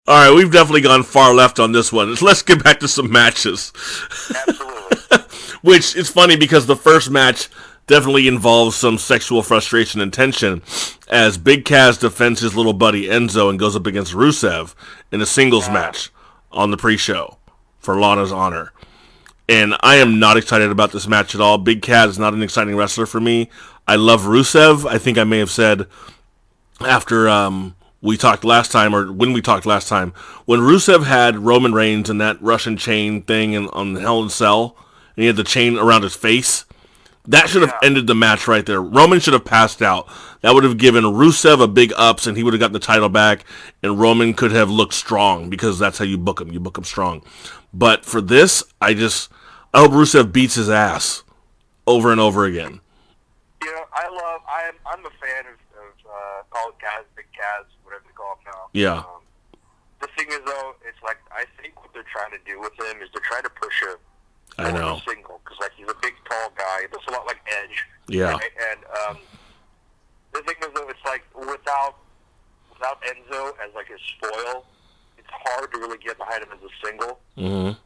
All right, we've definitely gone far left on this one. Let's get back to some matches. Absolutely. Which is funny because the first match definitely involves some sexual frustration and tension as Big Kaz defends his little buddy Enzo and goes up against Rusev in a singles match on the pre-show for Lana's honor. And I am not excited about this match at all. Big Kaz is not an exciting wrestler for me. I love Rusev. I think I may have said after we talked last time, or when we talked last time, when Rusev had Roman Reigns and that Russian chain thing on the Hell in a Cell, and he had the chain around his face, that should have ended the match right there. Roman should have passed out. That would have given Rusev a big ups, and he would have gotten the title back, and Roman could have looked strong, because that's how you book him. You book him strong. But for this, I hope Rusev beats his ass over and over again. You know, I'm a fan of call it Kaz, Big Kaz, whatever they call him now. Yeah. The thing is, though, it's like, I think what they're trying to do with him is they're trying to push him I know. single, because like he's a big, tall guy. He looks a lot like Edge. Yeah. Right? And the thing is, though, it's like without Enzo as like his foil, it's hard to really get behind him as a single. Mm-hmm.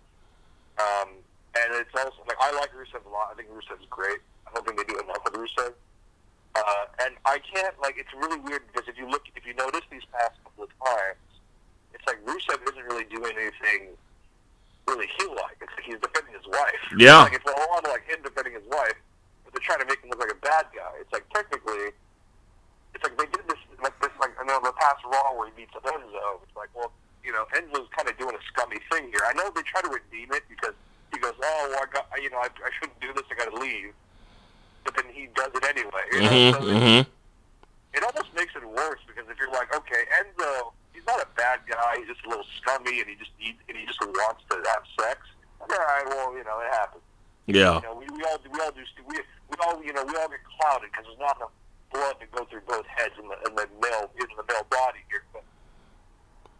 And it's also like I like Rusev a lot. I think Rusev's great. I don't think they do enough with Rusev. And I can't, like, it's really weird because if you notice these past couple of times, it's like Rusev isn't really doing anything really heel-like. It's like he's defending his wife. Yeah. Like, it's a whole lot of, like, him defending his wife, but they're trying to make him look like a bad guy. It's like, technically, it's like they did this, like, I know the past Raw where he beats up Enzo. It's like, well, you know, Enzo's kind of doing a scummy thing here. I know they try to redeem it because he goes, oh, well, I shouldn't do this, I gotta leave. But then he does it anyway. You know? So it almost makes it worse because if you're like, okay, Enzo, he's not a bad guy. He's just a little scummy, and he just wants to have sex. All right, well, you know, it happens. Yeah. You know, we all get clouded because there's not enough blood to go through both heads in the male body here. But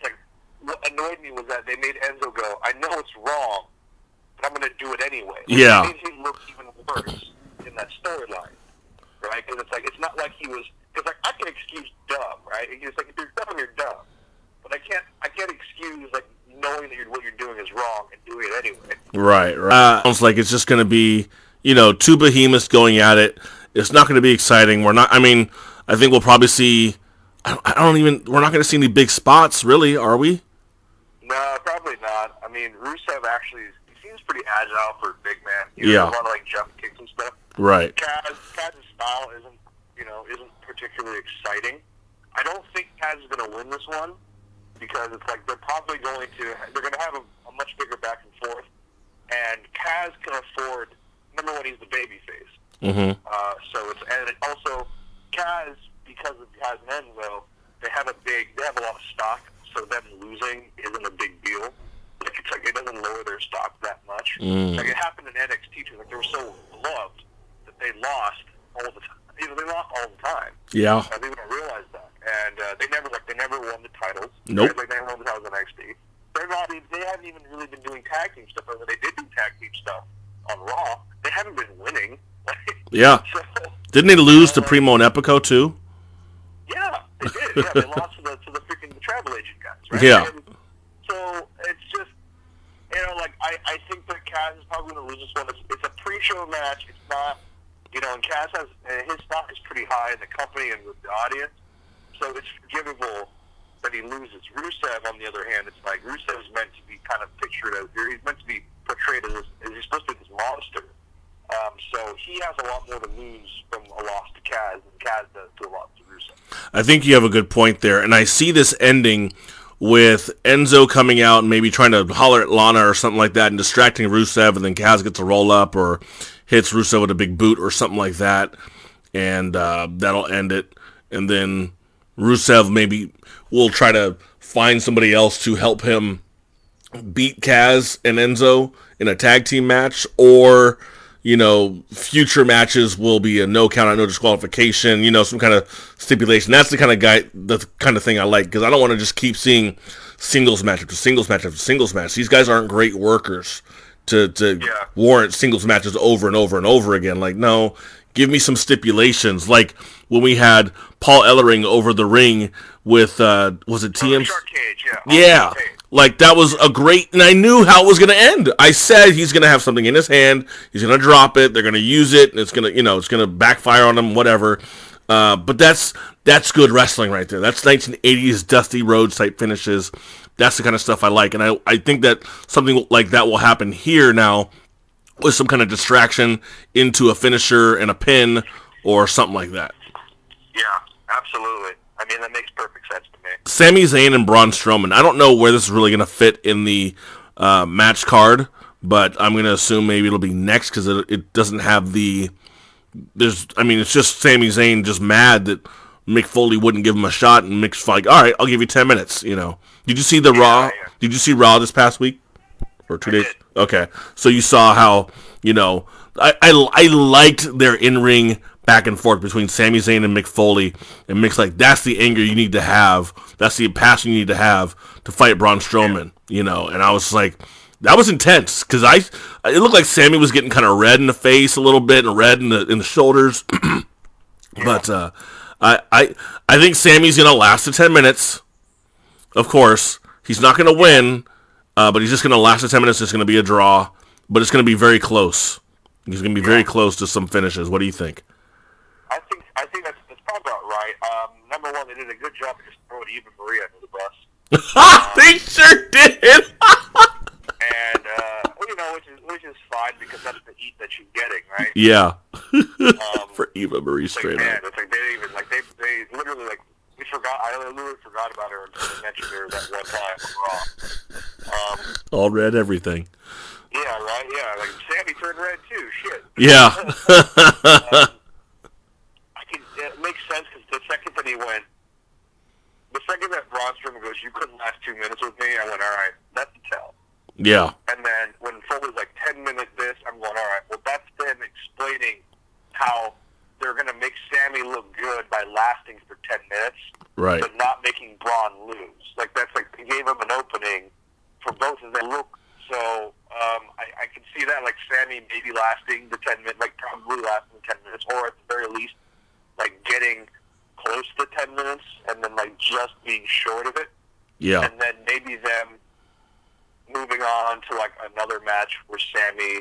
like, what annoyed me was that they made Enzo go, I know it's wrong, but I'm going to do it anyway. Yeah. It made him look even worse in that storyline, right? Because it's like, it's not like he was, because like I can excuse dumb, right? It's like, if you're dumb, you're dumb. But I can't excuse like knowing that what you're doing is wrong and doing it anyway. Right. Sounds like it's just going to be, you know, two behemoths going at it. It's not going to be exciting. I think we'll probably see, we're not going to see any big spots, really, are we? No, probably not. I mean, Rusev actually, he seems pretty agile for a big man. He does a lot of like jump kicks and stuff. Right. Kaz's style isn't particularly exciting. I don't think Kaz is going to win this one because it's like they're probably going to have a much bigger back and forth, and Kaz can afford. Number one, he's the baby face. Mm-hmm. And also Kaz, because of Kaz and Enzo, they have a lot of stock, so them losing isn't a big deal. Like it's like it doesn't lower their stock that much. Like it happened in NXT too. Like they were so loved that they lost all the time. You know, they lost all the time. Yeah. People don't realize that. And they never won the titles. Nope. Like they never won the titles in NXT. They haven't even really been doing tag team stuff. When they did do tag team stuff on Raw, they haven't been winning. Yeah. So, didn't they lose to Primo and Epico too? Yeah, they did. Yeah, they lost to the freaking travel agent guys, right? Yeah. And so it's just, you know, like I think that Kaz is probably going to lose this one. It's a pre-show match. It's not, you know, and Kaz has his stock is pretty high in the company and with the audience, so it's forgivable that he loses. Rusev, on the other hand, it's like Rusev is meant to be kind of pictured as, he's meant to be portrayed as he's supposed to be this monster. So he has a lot more to lose from a loss to Kaz than Kaz does to a loss to Rusev. I think you have a good point there, and I see this ending with Enzo coming out and maybe trying to holler at Lana or something like that and distracting Rusev, and then Kaz gets a roll up or hits Rusev with a big boot or something like that, and that'll end it. And then Rusev maybe will try to find somebody else to help him beat Kaz and Enzo in a tag team match, or, you know, future matches will be a no count out, no disqualification, you know, some kind of stipulation. That's the kind of thing I like, because I don't want to just keep seeing singles match after singles match after singles match. These guys aren't great workers to warrant singles matches over and over and over again. Like, no, give me some stipulations. Like when we had Paul Ellering over the ring with was it TM? Shark Cage, yeah. Yeah, like that was a great, and I knew how it was going to end. I said he's going to have something in his hand, he's going to drop it, they're going to use it, and it's going to, it's going to backfire on him, whatever. But that's good wrestling right there. That's 1980s Dusty Rhodes type finishes. That's the kind of stuff I like, and I think that something like that will happen here now with some kind of distraction into a finisher and a pin or something like that. Yeah, absolutely. I mean, that makes perfect sense to me. Sami Zayn and Braun Strowman. I don't know where this is really going to fit in the match card, but I'm going to assume maybe it'll be next because it doesn't have the... it's just Sami Zayn just mad that Mick Foley wouldn't give him a shot, and Mick's like, all right, I'll give you 10 minutes, Did you see the Raw? Yeah. Did you see Raw this past week? Or 2 days? Did. Okay. So you saw how, I liked their in-ring back and forth between Sami Zayn and Mick Foley, and Mick's like, that's the anger you need to have, that's the passion you need to have to fight Braun Strowman, and I was like, that was intense, because it looked like Sami was getting kind of red in the face a little bit, and red in the shoulders, but I think Sami's going to last the 10 minutes, of course, he's not going to win, but he's just going to last the 10 minutes, it's going to be a draw, but it's going to be very close. He's going to be very close to some finishes. What do you think? I think that's probably about right. Number one, they did a good job of just throwing Eva Marie under the bus. They sure did. And which is fine because that's the heat that she's getting, right? Yeah. For Eva Marie, straight up. It's like they literally we forgot. I literally forgot about her until they mentioned her that one time on Raw. All red everything. Yeah, right. Yeah, like Sammy turned red too. Shit. Yeah. It makes sense because the second that Braun Strowman goes, you couldn't last 2 minutes with me, I went, all right, that's a tell. Yeah. And then when Foley's like 10 minutes this, I'm going, all right, well, that's them explaining how they're going to make Sammy look good by lasting for 10 minutes, right, but not making Braun lose. Like, that's like, they gave him an opening for both of them. So, I can see that, like, Sammy maybe lasting the 10 minutes, like, probably lasting the 10 minutes, or at the very least, like, getting close to 10 minutes, and then, like, just being short of it. Yeah. And then maybe them moving on to, like, another match where Sammy,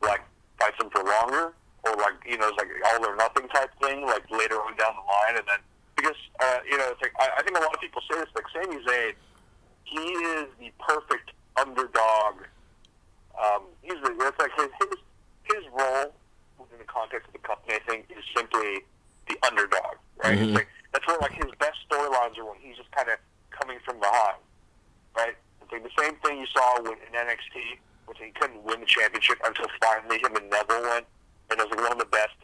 like, fights him for longer, or, like, it's like all or nothing type thing, like, later on down the line, and then, because, it's like, I think a lot of people say this, like, Sami Zayn, he is the perfect underdog. It's like his role within the context of the company, I think, is simply the underdog, right? Mm-hmm. It's like, that's where, like, his best storylines are when he's just kind of coming from behind, right? It's like the same thing you saw in NXT, which he couldn't win the championship until finally him and Neville went, and it was like one of the best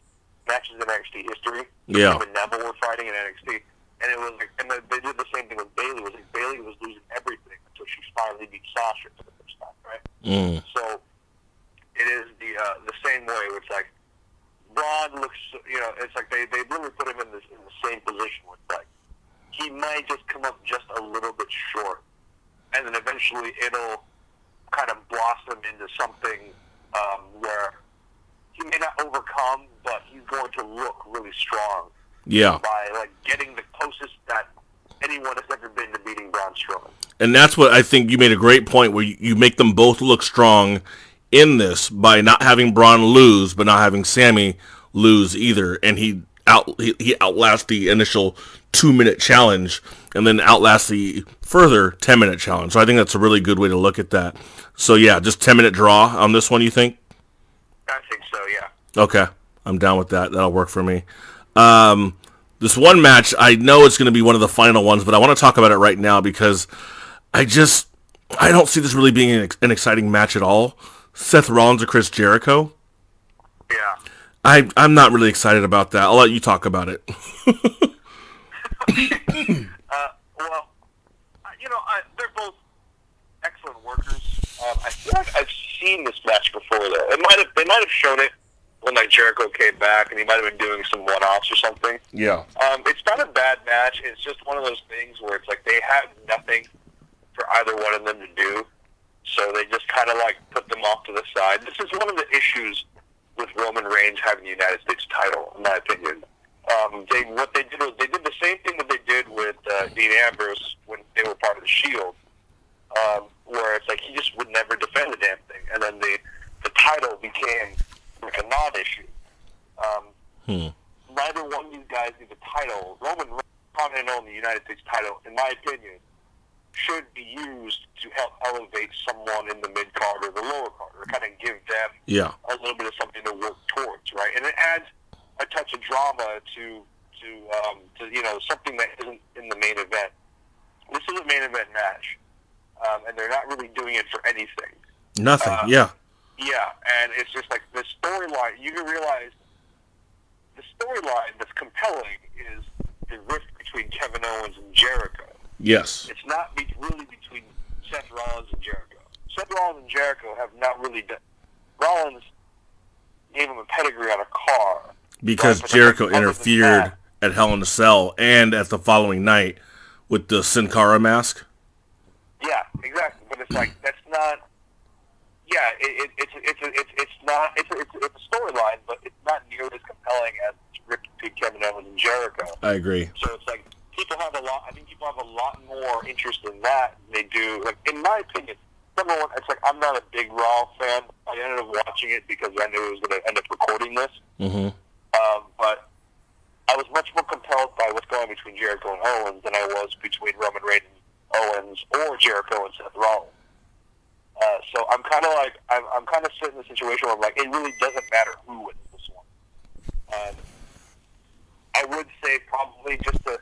matches in NXT history. Yeah. Him and Neville were fighting in NXT, and it was like, and they did the same thing with Bayley. It was like Bayley was losing everything until she finally beat Sasha for the first time, right? Mm. So it is the same way. Where it's like Braun looks, it's like they really put him in the same position with, like, he might just come up just a little bit short, and then eventually it'll kind of blossom into something where he may not overcome, but he's going to look really strong. Yeah. By, like, getting the closest that anyone has ever been to beating Braun Strowman. And that's what I think you made a great point, where you make them both look strong in this by not having Braun lose, but not having Sammy lose either. And he outlasts the initial 2-minute challenge, and then outlasts the further 10-minute challenge. So I think that's a really good way to look at that. So yeah, just 10-minute draw on this one, you think? I think so, yeah. Okay, I'm down with that. That'll work for me. This one match, I know it's going to be one of the final ones, but I want to talk about it right now because I don't see this really being an exciting match at all. Seth Rollins or Chris Jericho. Yeah. I'm not really excited about that. I'll let you talk about it. Well, they're both excellent workers. I feel like I've seen this match before, though. They might have shown it when, like, Jericho came back, and he might have been doing some one-offs or something. Yeah. It's not a bad match. It's just one of those things where it's like they have nothing for either one of them to do, so they just kind of, like, put them off to the side. This is one of the issues with Roman Reigns having the United States title, in my opinion. What they did was they did the same thing that they did with Dean Ambrose when they were part of the Shield, where it's like he just would never defend the damn thing, and then the title became like a non-issue. Neither one of these guys need the title. Roman Reigns, Continental, the United States title, in my opinion, should be used to help elevate someone in the mid card or the lower card, or kind of give them a little bit of something to work towards, right? And it adds a touch of drama to something that isn't in the main event. This is a main event match, and they're not really doing it for anything. Nothing. Yeah, and it's just like the storyline. You can realize the storyline that's compelling is the rift between Kevin Owens and Jericho. Yes. It's not really between Seth Rollins and Jericho. Seth Rollins and Jericho have not really done. Rollins gave him a pedigree on a car. Because Jericho interfered at Hell in a Cell and at the following night with the Sin Cara mask. Yeah, exactly. But it's like, that's not. Yeah, it's a storyline, but it's not nearly as compelling as rift between Kevin Owens and Jericho. I agree. So it's like, I think people have a lot more interest in that than they do. Like, in my opinion, number one, it's like I'm not a big Raw fan. I ended up watching it because I knew I was going to end up recording this. But I was much more compelled by what's going on between Jericho and Owens than I was between Roman Reigns and Owens or Jericho and Seth Rollins. So I'm kind of like, I'm kind of sitting in a situation where I'm like, it really doesn't matter who wins this one. I would say probably just to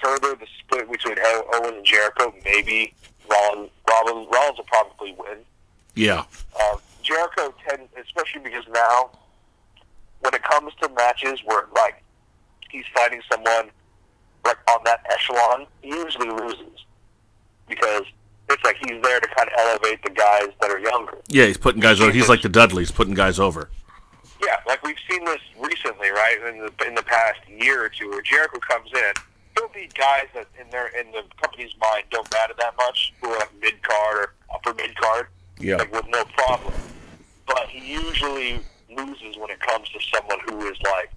further the split between Owens and Jericho, maybe Rollins will probably win. Yeah. Jericho tends, especially because now, when it comes to matches where like he's fighting someone like on that echelon, he usually loses because it's like he's there to kind of elevate the guys that are younger. Yeah, he's putting guys over. He's like the Dudleys, putting guys over. Yeah, like we've seen this recently, right? In the past year or two, where Jericho comes in, he'll be guys that in the company's mind don't matter that much, who are like mid card or upper mid card, like with no problem. But he usually loses when it comes to someone who is like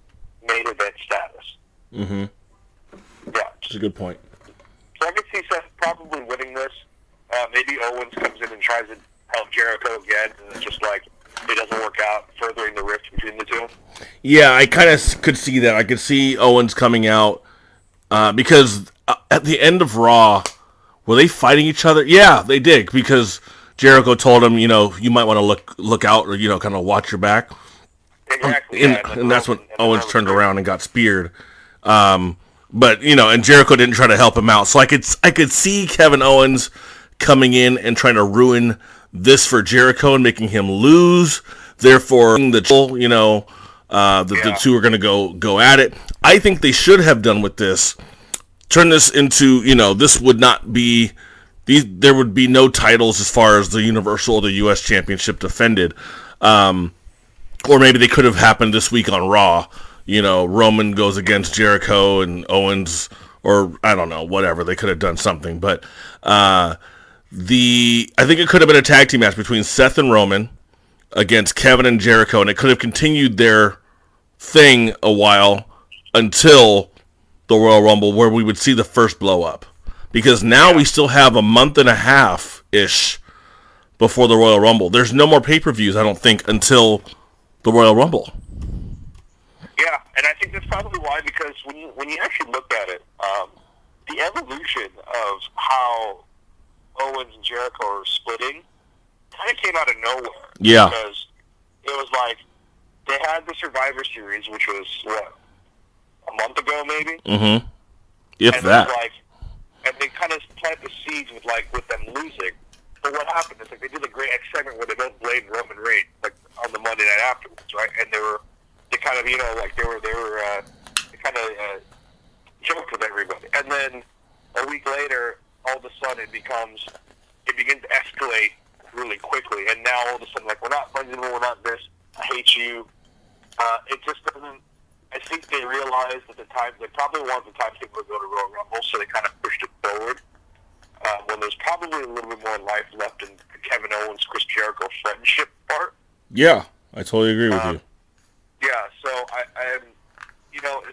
main event status. Yeah, that's a good point. So I can see Seth probably winning this. Maybe Owens comes in and tries to help Jericho again, and it's just like it doesn't work out, furthering the rift between the two. Yeah, I kind of could see that. I could see Owens coming out because at the end of Raw, were they fighting each other? Yeah, they did, because Jericho told him, you might want to look out, or kind of watch your back. Exactly. And that's when Owens turned around and got speared. But and Jericho didn't try to help him out. So I could see Kevin Owens coming in and trying to ruin this for Jericho and making him lose. Therefore, the two are going to go at it. I think they should have done with this. Turn this into, this would not be. There would be no titles as far as the Universal or the U.S. Championship defended. Or maybe they could have happened this week on Raw. Roman goes against Jericho and Owens, or I don't know, whatever. They could have done something. But I think it could have been a tag team match between Seth and Roman against Kevin and Jericho, and it could have continued their thing a while until the Royal Rumble, where we would see the first blow up. Because now we still have a month and a half-ish before the Royal Rumble. There's no more pay-per-views, I don't think, until the Royal Rumble. Yeah, and I think that's probably why, because when you actually look at it, the evolution of how Owens and Jericho are splitting kind of came out of nowhere. Yeah. Because it was like, they had the Survivor Series, which was, a month ago, maybe? Mm-hmm. If and that. It was like, and they kind of planted the seeds with them losing. But what happened is, like, they did a great segment where they both blamed Roman Reigns, like, on the Monday night afterwards, right? And they kind of, they kind of joked with everybody. And then a week later, all of a sudden, it begins to escalate really quickly. And now all of a sudden, like, we're not friends anymore, we're not this, I hate you. It just doesn't. I think they realized at the time, they probably wanted the time to go to Royal Rumble, so they kind of pushed it forward. When there's probably a little bit more life left in the Kevin Owens, Chris Jericho friendship part. Yeah, I totally agree with you. Yeah, so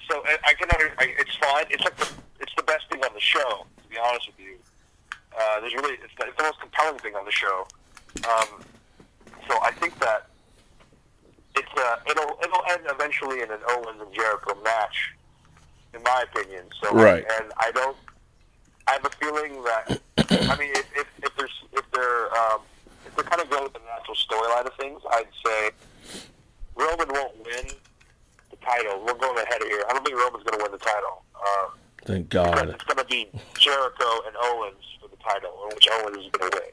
so I can it's fine. It's like it's the best thing on the show, to be honest with you. It's the most compelling thing on the show. So I think that it'll end eventually in an Owens and Jericho match, in my opinion. So right. I have a feeling that I mean if they're kind of going with the natural storyline of things, I'd say Roman won't win the title. We're going ahead of here. I don't think Roman's going to win the title. Thank God. It's going to be Jericho and Owens for the title, in which Owens is going to win.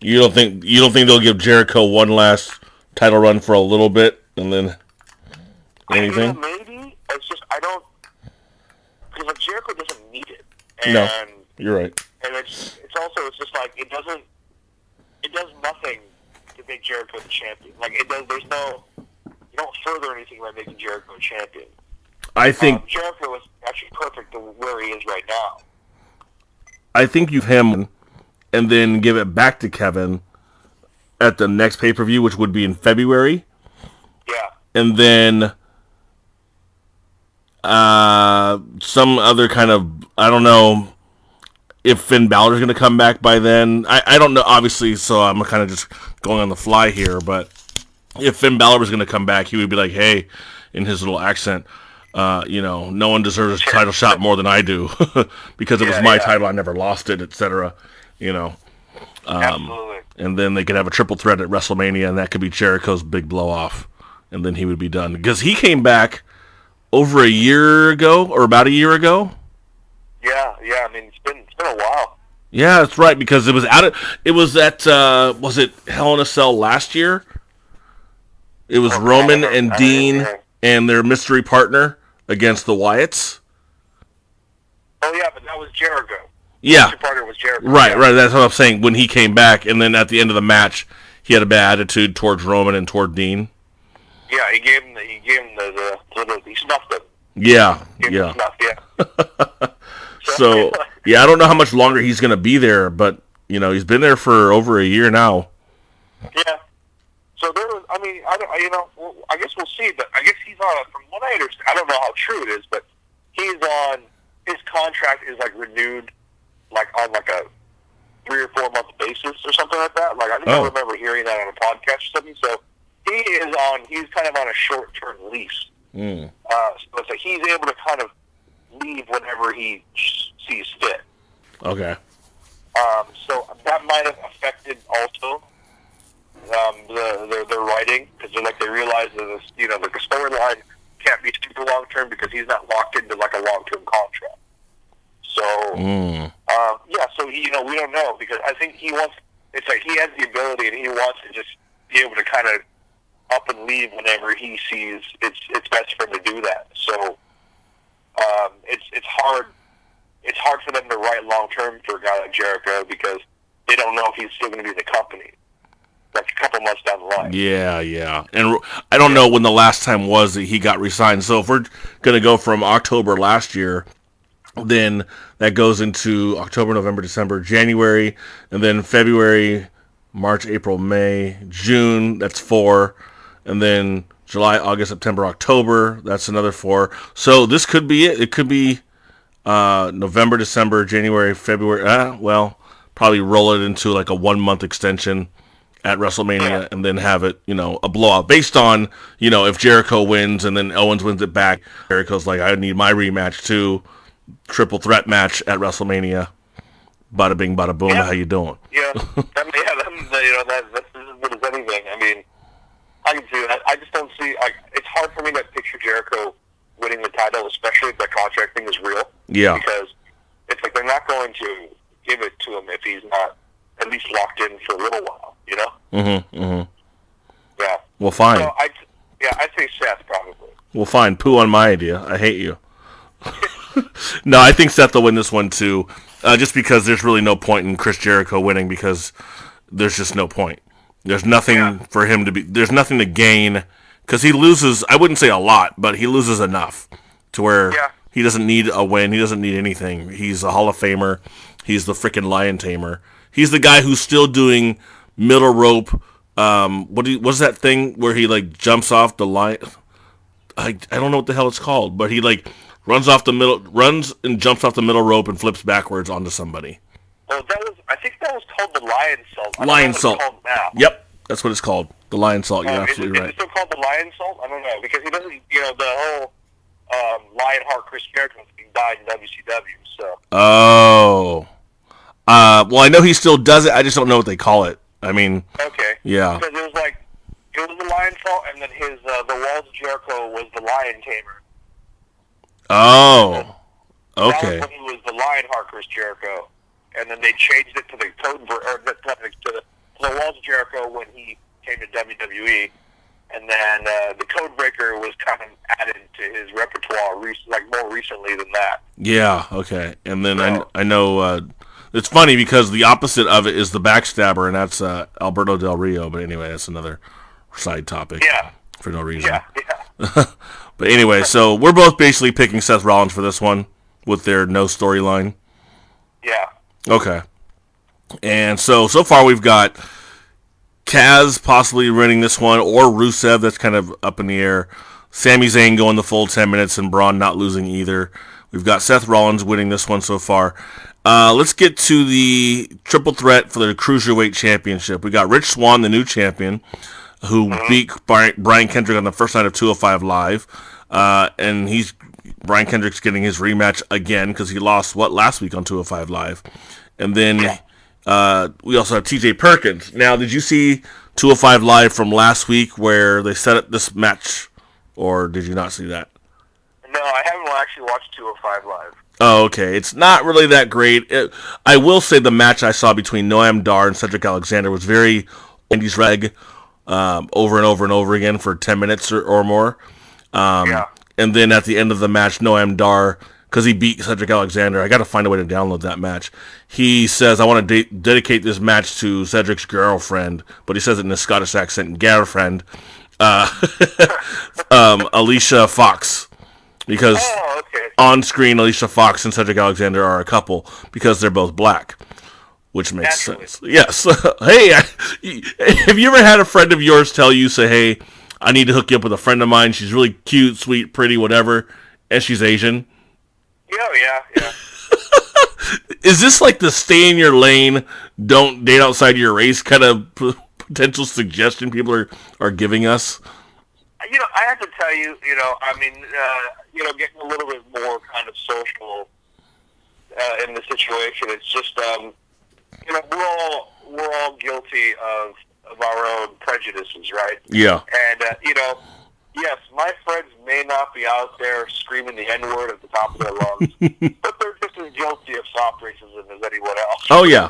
You don't think they'll give Jericho one last title run for a little bit and then anything? Maybe. It's just I don't, because like Jericho doesn't need it. And, no, you're right. And it's just like it does nothing to make Jericho the champion. Like you don't further anything by making Jericho a champion. I think Jericho is actually perfect to where he is right now. I think you've him and then give it back to Kevin at the next pay-per-view, which would be in February. Yeah. And then some other kind of, I don't know if Finn Balor's going to come back by then. I don't know, obviously, so I'm kind of just going on the fly here, but if Finn Balor was going to come back, he would be like, hey, in his little accent, no one deserves a title shot more than I do because it was my title, I never lost it, etc. Absolutely. And then they could have a triple threat at WrestleMania, and that could be Jericho's big blow-off, and then he would be done. Because he came back over a year ago, or about a year ago. Yeah. I mean, it's been a while. Yeah, that's right. Because it was was it Hell in a Cell last year? It was Roman and Dean and their mystery partner against the Wyatts. Oh yeah, but that was Jericho. Yeah, mystery partner was Jericho. Right. That's what I'm saying. When he came back, and then at the end of the match, he had a bad attitude towards Roman and toward Dean. Yeah, he gave him he snuffed him. Yeah. So, I don't know how much longer he's going to be there, but, he's been there for over a year now. Yeah. So there was, I guess we'll see, but I guess he's on, from what I understand, I don't know how true it is, but he's on, his contract is, renewed, on, a 3 or 4 month basis or something like that. I think I remember hearing that on a podcast or something. So he's kind of on a short-term lease. Mm. So it's he's able to kind of leave whenever he sees fit. Okay. So that might have affected also their writing, because they realize that the storyline can't be super long-term because he's not locked into a long-term contract. So so we don't know, because I think he wants. It's he has the ability and he wants to just be able to kind of up and leave whenever he sees it's best for him to do that. So it's hard. It's hard for them to write long term for a guy like Jericho, because they don't know if he's still going to be in the company a couple months down the line. Yeah. And I don't know when the last time was that he got re-signed. So if we're going to go from October last year, then that goes into October, November, December, January, and then February, March, April, May, June, that's 4, and then July, August, September, October, that's another 4. So this could be it. It could be November, December, January, February. Probably roll it into a 1 month extension at WrestleMania, and then have it, a blowout based on, if Jericho wins and then Owens wins it back. Jericho's I need my rematch too. Triple threat match at WrestleMania. Bada bing, bada boom. Yeah. How you doing? Yeah, that's as good as anything. I mean, I can see that. I just don't see. It's hard for me to picture Jericho winning the title, especially if the contract thing is real. Yeah, because it's they're not going to give it to him if he's not at least locked in for a little while. Yeah. Well, fine. So I'd say Seth probably. Well, fine. Poo on my idea. I hate you. No, I think Seth will win this one too. Just because there's really no point in Chris Jericho winning, because there's just no point. There's nothing for him to be. There's nothing to gain, because he loses. I wouldn't say a lot, but he loses enough to where he doesn't need a win. He doesn't need anything. He's a Hall of Famer. He's the freaking lion tamer. He's the guy who's still doing middle rope. What's that thing where he jumps off the lion? I don't know what the hell it's called, but he like runs and jumps off the middle rope and flips backwards onto somebody. Well, I think that was called the lion salt. I Lion don't know salt. what it's called now. Yep, that's what it's called. The lion salt. You're absolutely Is right. it still called the lion salt? I don't know, because he doesn't, the whole Lionheart Chris Jericho thing died in WCW, so. Oh. Well, I know he still does it. I just don't know what they call it. I mean. Okay. Yeah. Because it was the lion salt, and then the Walls of Jericho was the lion tamer. Oh. Okay. That was when he was the Lionheart Chris Jericho, and then they changed it to the to the Walls of Jericho when he came to WWE, and then the Codebreaker was kind of added to his repertoire more recently than that. Yeah. Okay. And then I know it's funny because the opposite of it is the Backstabber, and that's Alberto Del Rio. But anyway, that's another side topic. Yeah. For no reason. Yeah. But anyway, so we're both basically picking Seth Rollins for this one with their no storyline. Yeah. Okay. And so far we've got Kaz possibly winning this one, or Rusev. That's kind of up in the air. Sami Zayn going the full 10 minutes, and Braun not losing either. We've got Seth Rollins winning this one so far. Let's get to the triple threat for the Cruiserweight Championship. We got Rich Swann, the new champion, who beat Brian Kendrick on the first night of 205 Live. And Brian Kendrick's getting his rematch again because he lost, last week on 205 Live. And then we also have TJ Perkins. Now, did you see 205 Live from last week where they set up this match, or did you not see that? No, I haven't actually watched 205 Live. Oh, okay. It's not really that great. I will say the match I saw between Noam Dar and Cedric Alexander was very Indies reg, over and over and over again for 10 minutes or more. Yeah. And then at the end of the match, Noam Dar, because he beat Cedric Alexander, I got to find a way to download that match. He says, I want to dedicate this match to Cedric's girlfriend, but he says it in a Scottish accent, girlfriend, Alicia Fox. Because on screen, Alicia Fox and Cedric Alexander are a couple because they're both black, which makes sense. Yes. Hey, have you ever had a friend of yours tell you, say, hey, I need to hook you up with a friend of mine. She's really cute, sweet, pretty, whatever, and she's Asian? Yeah. Is this like the stay in your lane, don't date outside your race kind of potential suggestion people are giving us? I have to tell you, getting a little bit more kind of social in the situation. It's just, we're all guilty of our own prejudices, right? Yeah. And yes, my friends may not be out there screaming the N-word at the top of their lungs, but they're just as guilty of soft racism as anyone else. Oh yeah.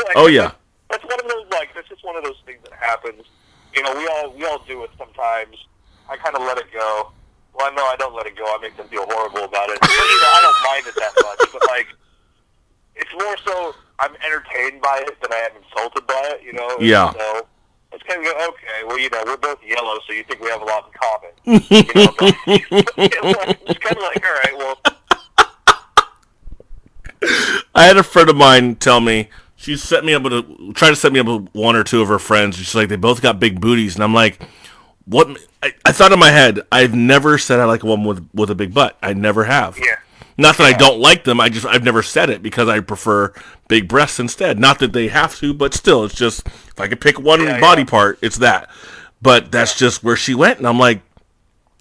That's one of those that's just one of those things that happens. We all do it sometimes. I kind of let it go. Well, no, I don't let it go. I make them feel horrible about it. I don't mind it that much, but it's more so I'm entertained by it than I am insulted by it. Yeah. So it's kind of okay. Well, we're both yellow, so you think we have a lot in common. It's kind of like, all right, well. I had a friend of mine tell me she tried to set me up with one or two of her friends. She's like, they both got big booties, and I'm like, what? I thought in my head, I've never said I like a woman with a big butt. I never have. Yeah. Not that I don't like them. I've never said it because I prefer big breasts instead. Not that they have to, but still, it's just if I could pick one body part, it's that. But that's just where she went, and I'm like,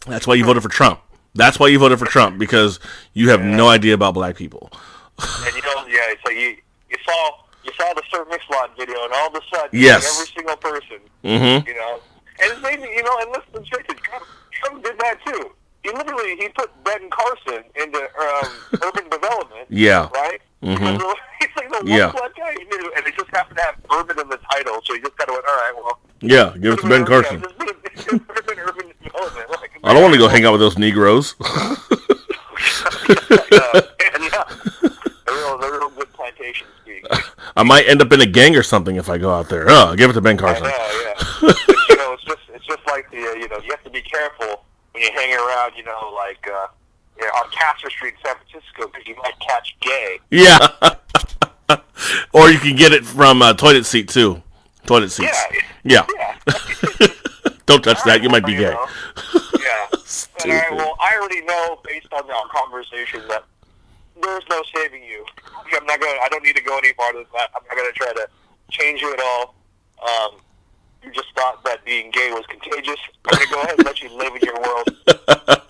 that's why you voted for Trump. That's why you voted for Trump, because you have no idea about black people. And so you saw the Sir Mix-a-Lot video, and all of a sudden, yes, every single person, mm-hmm. And it's amazing, and let's face it, Trump did that too. He put Ben Carson into urban development. Yeah. Right? Mm-hmm. He's like the one black guy he knew, and it just happened to have urban in the title, so he just kind of went, all right, well. Yeah, give it to Ben Carson. Just put it in urban development. I don't want to go hang out with those Negroes. They're real good plantation speak. I might end up in a gang or something if I go out there. Give it to Ben Carson. I know, yeah. It's just like you have to be careful when you're hanging around, on Castro Street in San Francisco, because you might catch gay. Yeah. Or you can get it from toilet seat, too. Toilet seats. Yeah. Don't touch that. You might be gay. Yeah. All right, well, I already know based on our conversation that there's no saving you. I'm not going. I don't need to go any farther than that. I'm not going to try to change you at all. You just thought that being gay was contagious. I'm going to go ahead and let you live in your world. I'm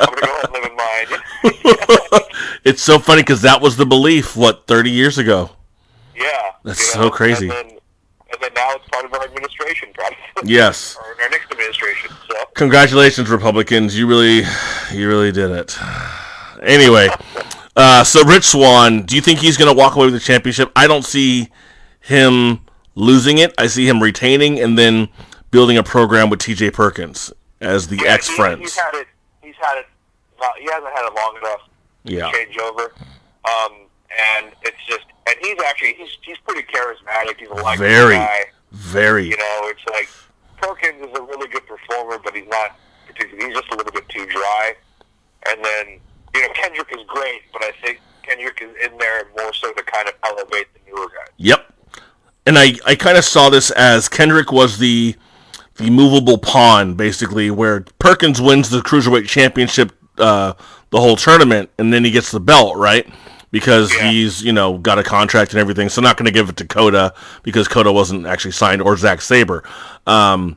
going to go ahead and live in mine. It's so funny because that was the belief, 30 years ago? Yeah. That's so crazy. And then now it's part of our administration, probably. Yes. Or our next administration. So. Congratulations, Republicans. You really did it. Anyway, so Rich Swann, do you think he's going to walk away with the championship? I don't see him losing it. I see him retaining and then building a program with T.J. Perkins as the ex-friends. He's had it. He hasn't had it long enough to change over. And it's just, and he's pretty charismatic. He's a likable guy. Very. It's like Perkins is a really good performer, but he's not particularly. He's just a little bit too dry. And then Kendrick is great, but I think Kendrick is in there more so to kind of elevate the newer guys. Yep. And I kind of saw this as Kendrick was the movable pawn, basically, where Perkins wins the Cruiserweight Championship, the whole tournament, and then he gets the belt, right? Because he's, got a contract and everything, so not going to give it to Coda, because Coda wasn't actually signed, or Zack Sabre. And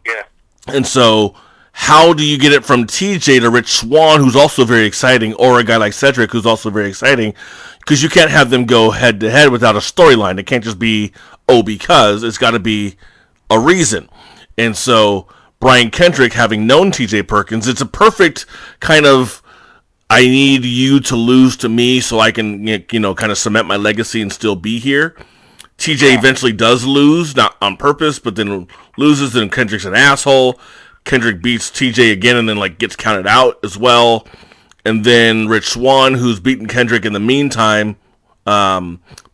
so, how do you get it from TJ to Rich Swann, who's also very exciting, or a guy like Cedric, who's also very exciting? Because you can't have them go head-to-head without a storyline. It can't just be, because. It's got to be a reason. And so, Brian Kendrick, having known TJ Perkins, it's a perfect kind of, I need you to lose to me so I can, kind of cement my legacy and still be here. TJ eventually does lose, not on purpose, but then loses, and Kendrick's an asshole. Kendrick beats TJ again and then, gets counted out as well. And then Rich Swann, who's beaten Kendrick in the meantime,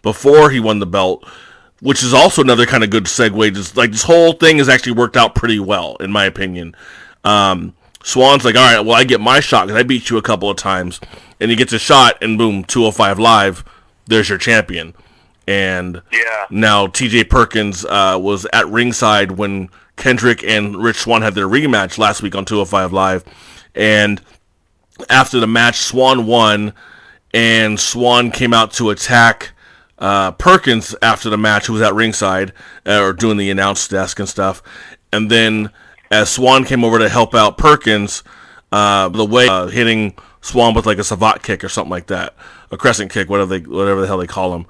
before he won the belt, which is also another kind of good segue. Just this whole thing has actually worked out pretty well, in my opinion. Swann's like, all right, well, I get my shot because I beat you a couple of times. And he gets a shot, and boom, 205 Live, there's your champion. And now TJ Perkins was at ringside when Kendrick and Rich Swann had their rematch last week on 205 Live. And after the match, Swann won, and Swann came out to attack Perkins after the match, who was at ringside, or doing the announce desk and stuff. And then as Swann came over to help out Perkins, the way hitting Swann with a savate kick or something like that, a crescent kick, whatever the hell they call them.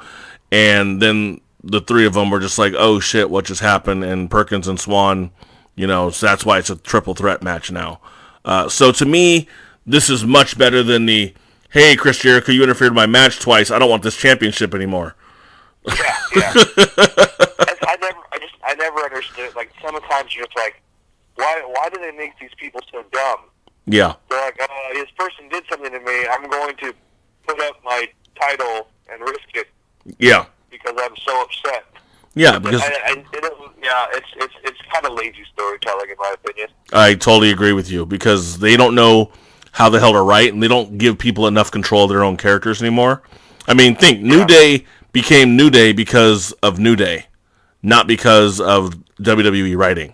And then the three of them were just like, oh shit, what just happened? And Perkins and Swann, so that's why it's a triple threat match now. So to me, this is much better than the, hey, Chris Jericho, you interfered in my match twice. I don't want this championship anymore. Yeah. I never understood. Sometimes you're just like, why do they make these people so dumb? Yeah. They're like, this person did something to me. I'm going to put up my title and risk it. Yeah. Because I'm so upset. Yeah, because it's kind of lazy storytelling, in my opinion. I totally agree with you, because they don't know how the hell to write, and they don't give people enough control of their own characters anymore. I mean, think New Day became New Day because of New Day, not because of WWE writing.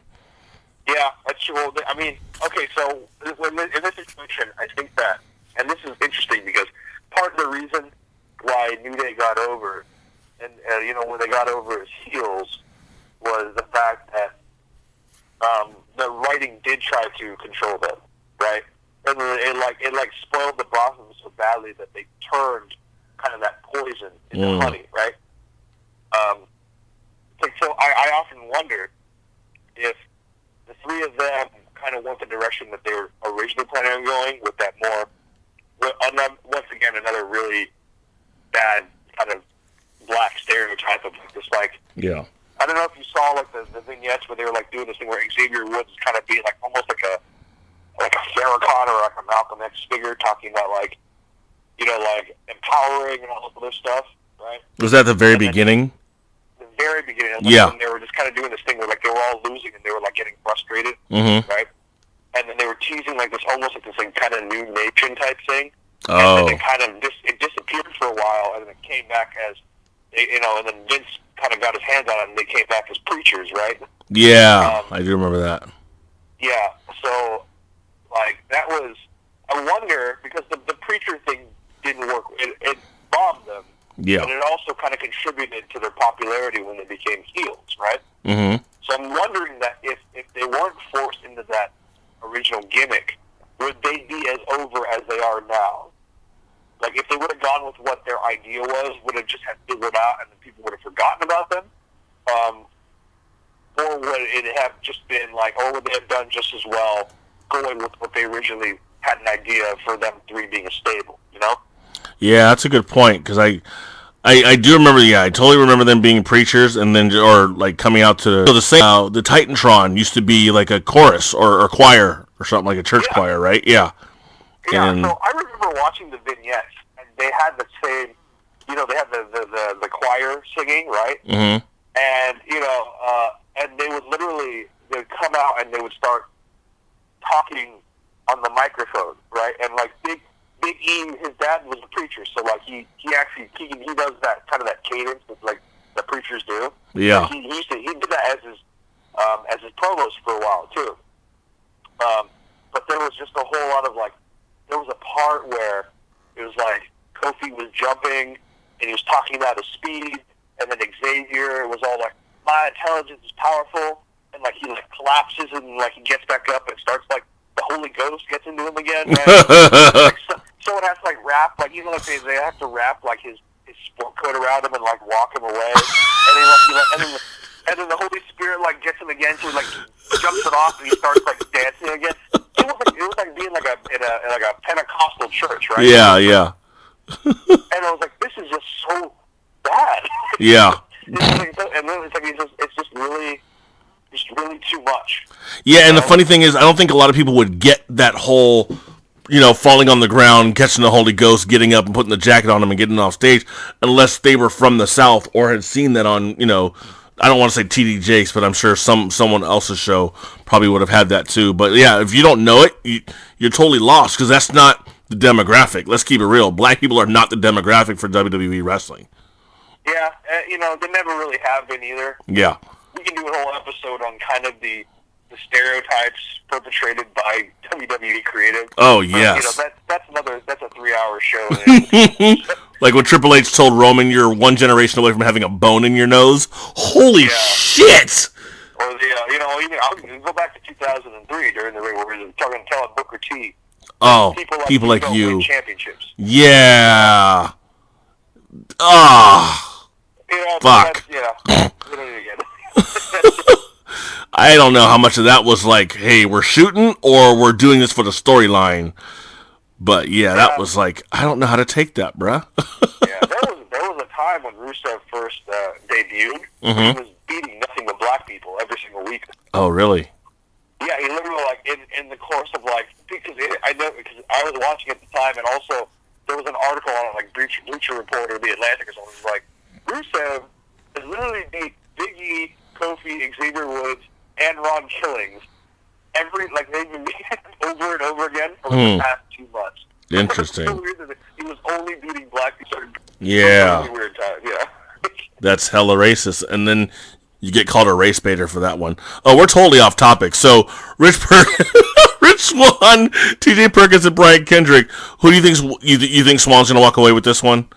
Yeah, that's true. Well, I mean, okay, so in this situation, I think that, and this is interesting because part of the reason why New Day got over, and when they got over as heels, was the fact that the writing did try to control them, right? And it spoiled the blossom so badly that they turned kind of that poison into honey, right? So I often wonder if the three of them kind of went the direction that they were originally planning on going, with that more, once again, another really bad kind of black stereotype of just I don't know if you saw the vignettes where they were doing this thing where Xavier Woods is kind of being almost like a Farrakhan or a Malcolm X figure, talking about empowering and all this other stuff, right? Was that the very beginning? The very beginning. When they were just kind of doing this thing where they were all losing and they were getting frustrated, right? And then they were teasing this almost this kind of new nation type thing. Oh. And then it disappeared for a while, and then it came back as, and then Vince kind of got his hands on it, and they came back as preachers, right? Yeah, I do remember that. Yeah, so, that was, I wonder, because the preacher thing didn't work. It bombed them. Yeah. But it also kind of contributed to their popularity when they became heels, right? Mm-hmm. So I'm wondering that if they weren't forced into that original gimmick, would they be as over as they are now? Like, if they would have gone with what their idea was, would it just have fizzled out and then people would have forgotten about them? Or would it have just been like, or would they have done just as well going with what they originally had an idea for them three being a stable, you know? Yeah, that's a good point, because I do remember, I totally remember them being preachers, and then, or like coming out to the same, the Titantron used to be like a chorus or choir or something, like a church choir, right? Yeah. Yeah, And, so I remember watching the vignettes, and they had the same, they had the choir singing, right? Mm-hmm. And, and they would they'd come out and they would start talking on the microphone, right? And like Big E, his dad was a preacher, so like he does that kind of that cadence that like the preachers do. Yeah. Like, he did that as his promos for a while too. But there was just a whole lot of like, there was a part where it was like Kofi was jumping and he was talking about his speed, and then Xavier was all like, my intelligence is powerful, and like he like collapses and like he gets back up and starts like the Holy Ghost gets into him again. Like, someone has to like wrap, like even like they have to wrap like his sport coat around him and like walk him away, and then the Holy Spirit like gets him again, so he like jumps it off and he starts like dancing again. It was like being like in a Pentecostal church, right? Yeah, yeah. And I was like, this is just so bad. Yeah. And then it's just really too much. Yeah, and the funny thing is, I don't think a lot of people would get that whole, falling on the ground, catching the Holy Ghost, getting up and putting the jacket on them and getting off stage, unless they were from the South or had seen that on, I don't want to say TD Jakes, but I'm sure someone else's show probably would have had that too. But yeah, if you don't know it, you're totally lost, because that's not the demographic. Let's keep it real. Black people are not the demographic for WWE wrestling. Yeah, they never really have been either. Yeah. We can do a whole episode on kind of the stereotypes perpetrated by WWE creative. Oh, yes. That's a 3-hour show. Like when Triple H told Roman, you're one generation away from having a bone in your nose. Holy shit! Or even I'll go back to 2003 during the ring where we were telling Booker T. Oh, people like don't you. win championships. Yeah. Ah. Fuck. We don't need to get it. I don't know how much of that was like, hey, we're shooting, or we're doing this for the storyline. But yeah, that was like, I don't know how to take that, bruh. Yeah, there was a time when Rusev first debuted. Mm-hmm. He was beating nothing but black people every single week. Oh, really? Yeah, he literally like in the course of like, because I was watching at the time, and also there was an article on it, like Bleacher Report or The Atlantic or something. It was like, Rusev has literally beat Big E, Kofi, Xavier Woods, and Ron Killings they've been over and over again for the past 2 months. Interesting. So weird that he was only beating black people. Yeah. Really weird time. Yeah. That's hella racist. And then you get called a race baiter for that one. Oh, we're totally off topic. So, Rich Swann, T.J. Perkins, and Brian Kendrick. Who do you think Swann's going to walk away with this one?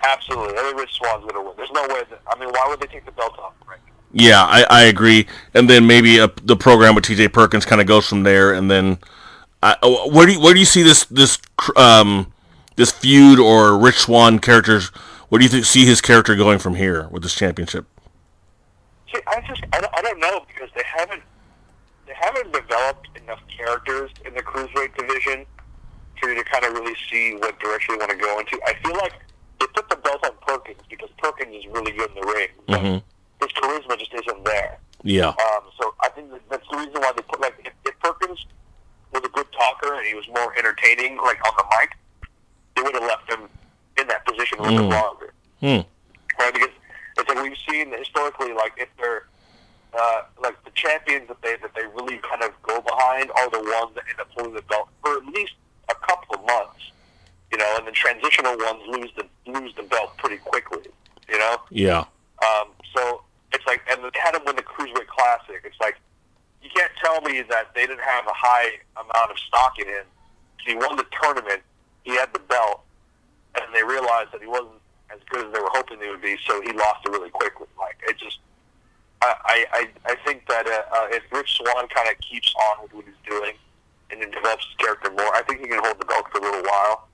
Absolutely. I think Rich Swann's going to win. There's no way why would they take the belt off right now? Yeah, I agree. And then maybe the program with T.J. Perkins kind of goes from there. And then, where do you see this feud or Rich Swann characters? Where do you see his character going from here with this championship? See, I don't know, because they haven't developed enough characters in the cruiserweight division for you to kind of really see what direction they want to go into. I feel like they put the belt on Perkins because Perkins is really good in the ring. Mm-hmm. His charisma just isn't there. Yeah. So I think that's the reason why they put, like, if Perkins was a good talker and he was more entertaining, like, on the mic, they would have left him in that position a little bit longer. Right? Because it's like we've seen historically, like, if they're, like, the champions that they really kind of go behind are the ones that end up holding the belt for at least a couple of months, and the transitional ones lose the belt pretty quickly, Yeah. So it's like, and they had him win the Cruiserweight Classic. It's like, you can't tell me that they didn't have a high amount of stock in him He won the tournament. He had the belt, and they realized that he wasn't as good as they were hoping he would be. So he lost it really quickly. Like it just, I think that if Rich Swann kind of keeps on with what he's doing and then develops his character more, I think he can hold the belt for a little while.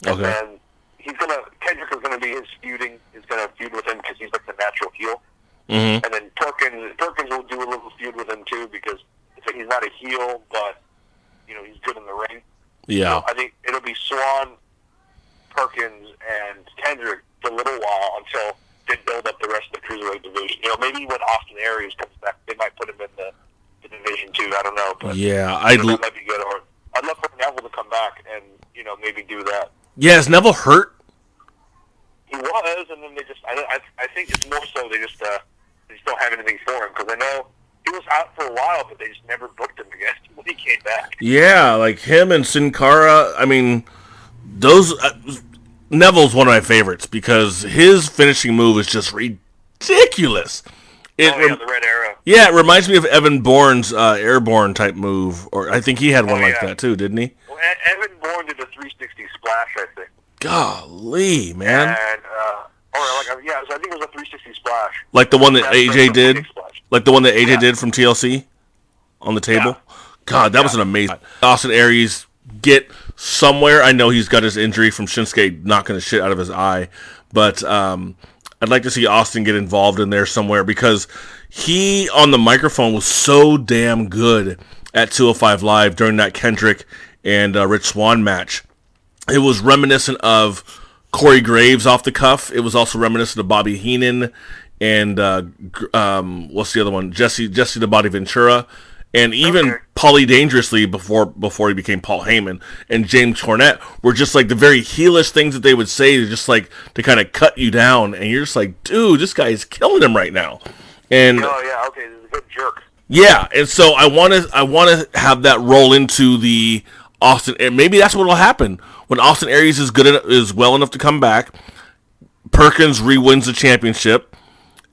And then Kendrick is gonna be his feuding. He's gonna feud with him because he's like the natural heel. Mm-hmm. And then Perkins will do a little feud with him too because it's like he's not a heel, but he's good in the ring. Yeah. So I think it'll be Swann, Perkins, and Kendrick for a little while until they build up the rest of the cruiserweight division. Maybe when Austin Aries comes back, they might put him in the division too. I don't know, but yeah, that might be good. Or I'd love for Neville to come back and maybe do that. Yeah, is Neville hurt? He was, and then they just I think it's more so they just don't have anything for him because I know he was out for a while, but they just never booked him again when he came back. Yeah, like him and Sin Cara. I mean, those Neville's one of my favorites because his finishing move is just ridiculous. The Red Arrow. Yeah, it reminds me of Evan Bourne's Airborne type move, or I think he had one like that too, didn't he? Well, Evan Bourne did a 360 splash, I think. Golly, man! And so I think it was a 360 splash, like the one that AJ did, like the one that AJ did from TLC on the table. Yeah. God, that was an amazing. Austin Aries get somewhere. I know he's got his injury from Shinsuke knocking the shit out of his eye, but I'd like to see Austin get involved in there somewhere because he on the microphone was so damn good at 205 Live during that Kendrick and Rich Swann match. It was reminiscent of Corey Graves off the cuff. It was also reminiscent of Bobby Heenan and what's the other one? Jesse the Body Ventura. And even Paulie Dangerously before he became Paul Heyman and James Cornette were just like the very heelish things that they would say just like to kind of cut you down, and you're just like, dude, this guy is killing him right now. And this is a good jerk. Yeah, and so I want to have that roll into the Austin, and maybe that's what will happen when Austin Aries is well enough to come back. Perkins re-wins the championship,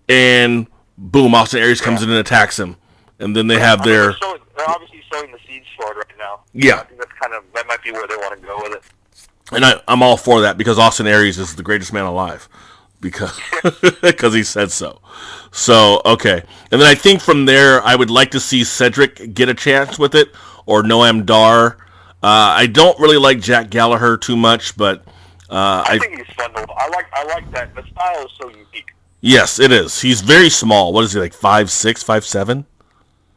and boom, Austin Aries comes in and attacks him. And then they have their... They're obviously sowing the seeds for it right now. Yeah. I think that might be where they want to go with it. And I'm all for that because Austin Aries is the greatest man alive. Because he said so. So, okay. And then I think from there, I would like to see Cedric get a chance with it, or Noam Dar. I don't really like Jack Gallagher too much, but... I think he's fun. I like that. The style is so unique. Yes, it is. He's very small. What is he, like 5'6", 5'7"?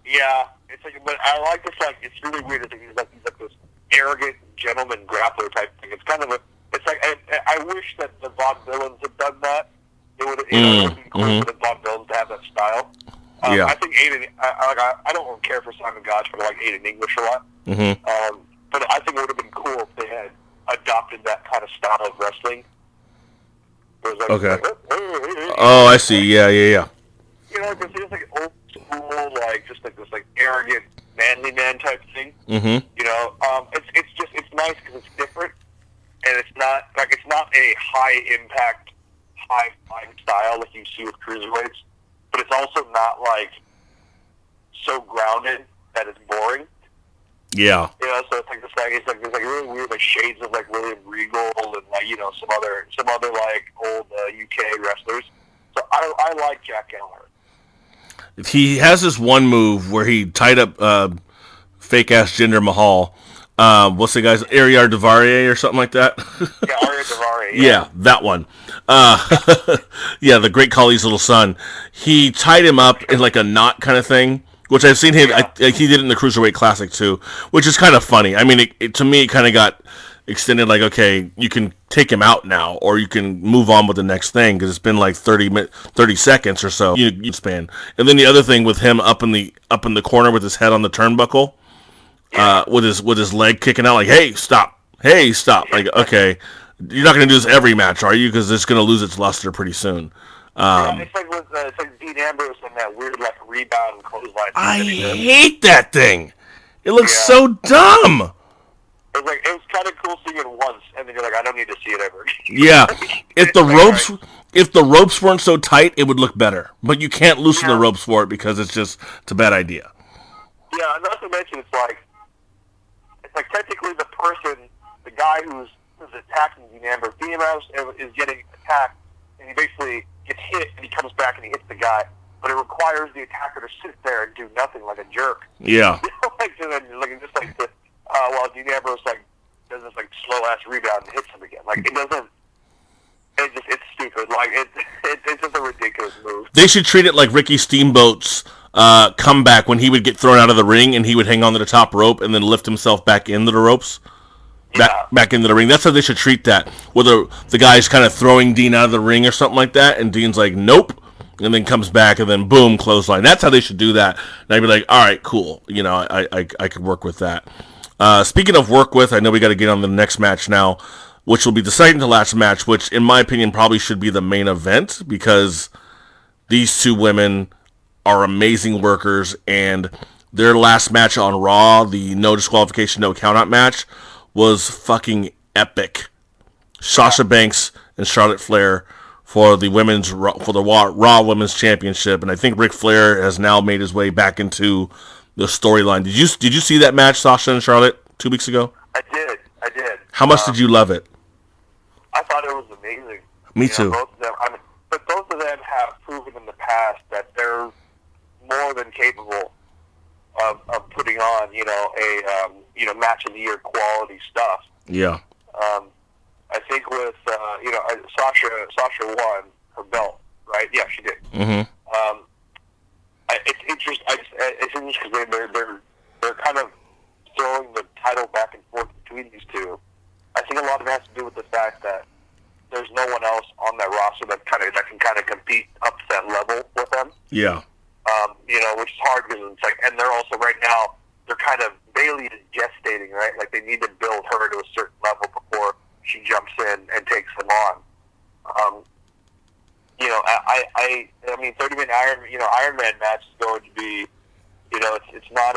Yeah, it's like, but I like this. Like, it's really weird. He's like this arrogant gentleman grappler type thing. It's kind of it's like I wish that the Vaudevillains had done that. It would have been cool for the Vaudevillains to have that style. I think Aiden. I don't care for Simon Gotch, but I like Aiden English a lot. Mm-hmm. But I think it would have been cool if they had adopted that kind of style of wrestling. Like, oh, I see. Yeah. Because he's like old school, like just like this like arrogant manly man type thing. Mm-hmm. It's nice because it's different, and it's not a high impact, high flying style like you see with cruiserweights, but it's also not like so grounded that it's boring. Yeah. So it's like this guy. It's like really weird, like shades of like William Regal and like some other like old UK wrestlers. So I like Jack Gallagher. He has this one move where he tied up fake ass Jinder Mahal. What's the guy's Ariar Davarie or something like that? Yeah, Ariar Davarie. Yeah, that one. Yeah, the Great Khali's little son. He tied him up in like a knot kind of thing. Which I've seen him, he did it in the Cruiserweight Classic too, which is kind of funny. I mean, to me, it kind of got extended like, okay, you can take him out now, or you can move on with the next thing, because it's been like 30 seconds or so, you span. And then the other thing with him up in the corner with his head on the turnbuckle, with his leg kicking out, like, hey, stop. Like, okay, you're not going to do this every match, are you? Because it's going to lose its luster pretty soon. It's like Dean Ambrose and that weird like rebound clothesline. I hate that thing. It looks so dumb. It was kind of cool seeing it once, and then you're like, I don't need to see it ever again. Yeah, if the ropes weren't so tight, it would look better. But you can't loosen the ropes for it because it's a bad idea. Yeah, not to mention it's it's like technically the guy who's attacking Dean Ambrose is getting attacked, and he basically gets hit, and he comes back and he hits the guy. But it requires the attacker to sit there and do nothing like a jerk. Yeah. While Dean Ambrose does this slow ass rebound and hits him again. It doesn't. It's stupid. It's just a ridiculous move. They should treat it like Ricky Steamboat's comeback when he would get thrown out of the ring and he would hang on to the top rope and then lift himself back into the ropes. Back into the ring. That's how they should treat that. Whether the guy's kind of throwing Dean out of the ring or something like that, and Dean's like, nope, and then comes back, and then boom, clothesline. That's how they should do that. And I'd be like, all right, cool. I could work with that. Speaking of work with, I know we got to get on the next match now, which will be the second to last match, which in my opinion probably should be the main event because these two women are amazing workers, and their last match on Raw, the no disqualification, no countout match, was fucking epic. Sasha Banks and Charlotte Flair for the Raw Women's Championship, and I think Ric Flair has now made his way back into the storyline. Did you see that match, Sasha and Charlotte, 2 weeks ago? I did. How much did you love it? I thought it was amazing. Me too. Both of them. But both of them have proven in the past that they're more than capable of putting on, a match of the year quality stuff. Yeah. I think with Sasha won her belt, right? Yeah, she did. Mm-hmm. It's interesting. It's interesting because they're kind of throwing the title back and forth between these two. I think a lot of it has to do with the fact that there's no one else on that roster that can kind of compete up to that level with them. Yeah. Which is hard because it's and they're also right now they're kind of Bayley is gestating, right? Like they need to build her to a certain level before she jumps in and takes them on. I mean, 30-minute Iron Man match is going to be, it's not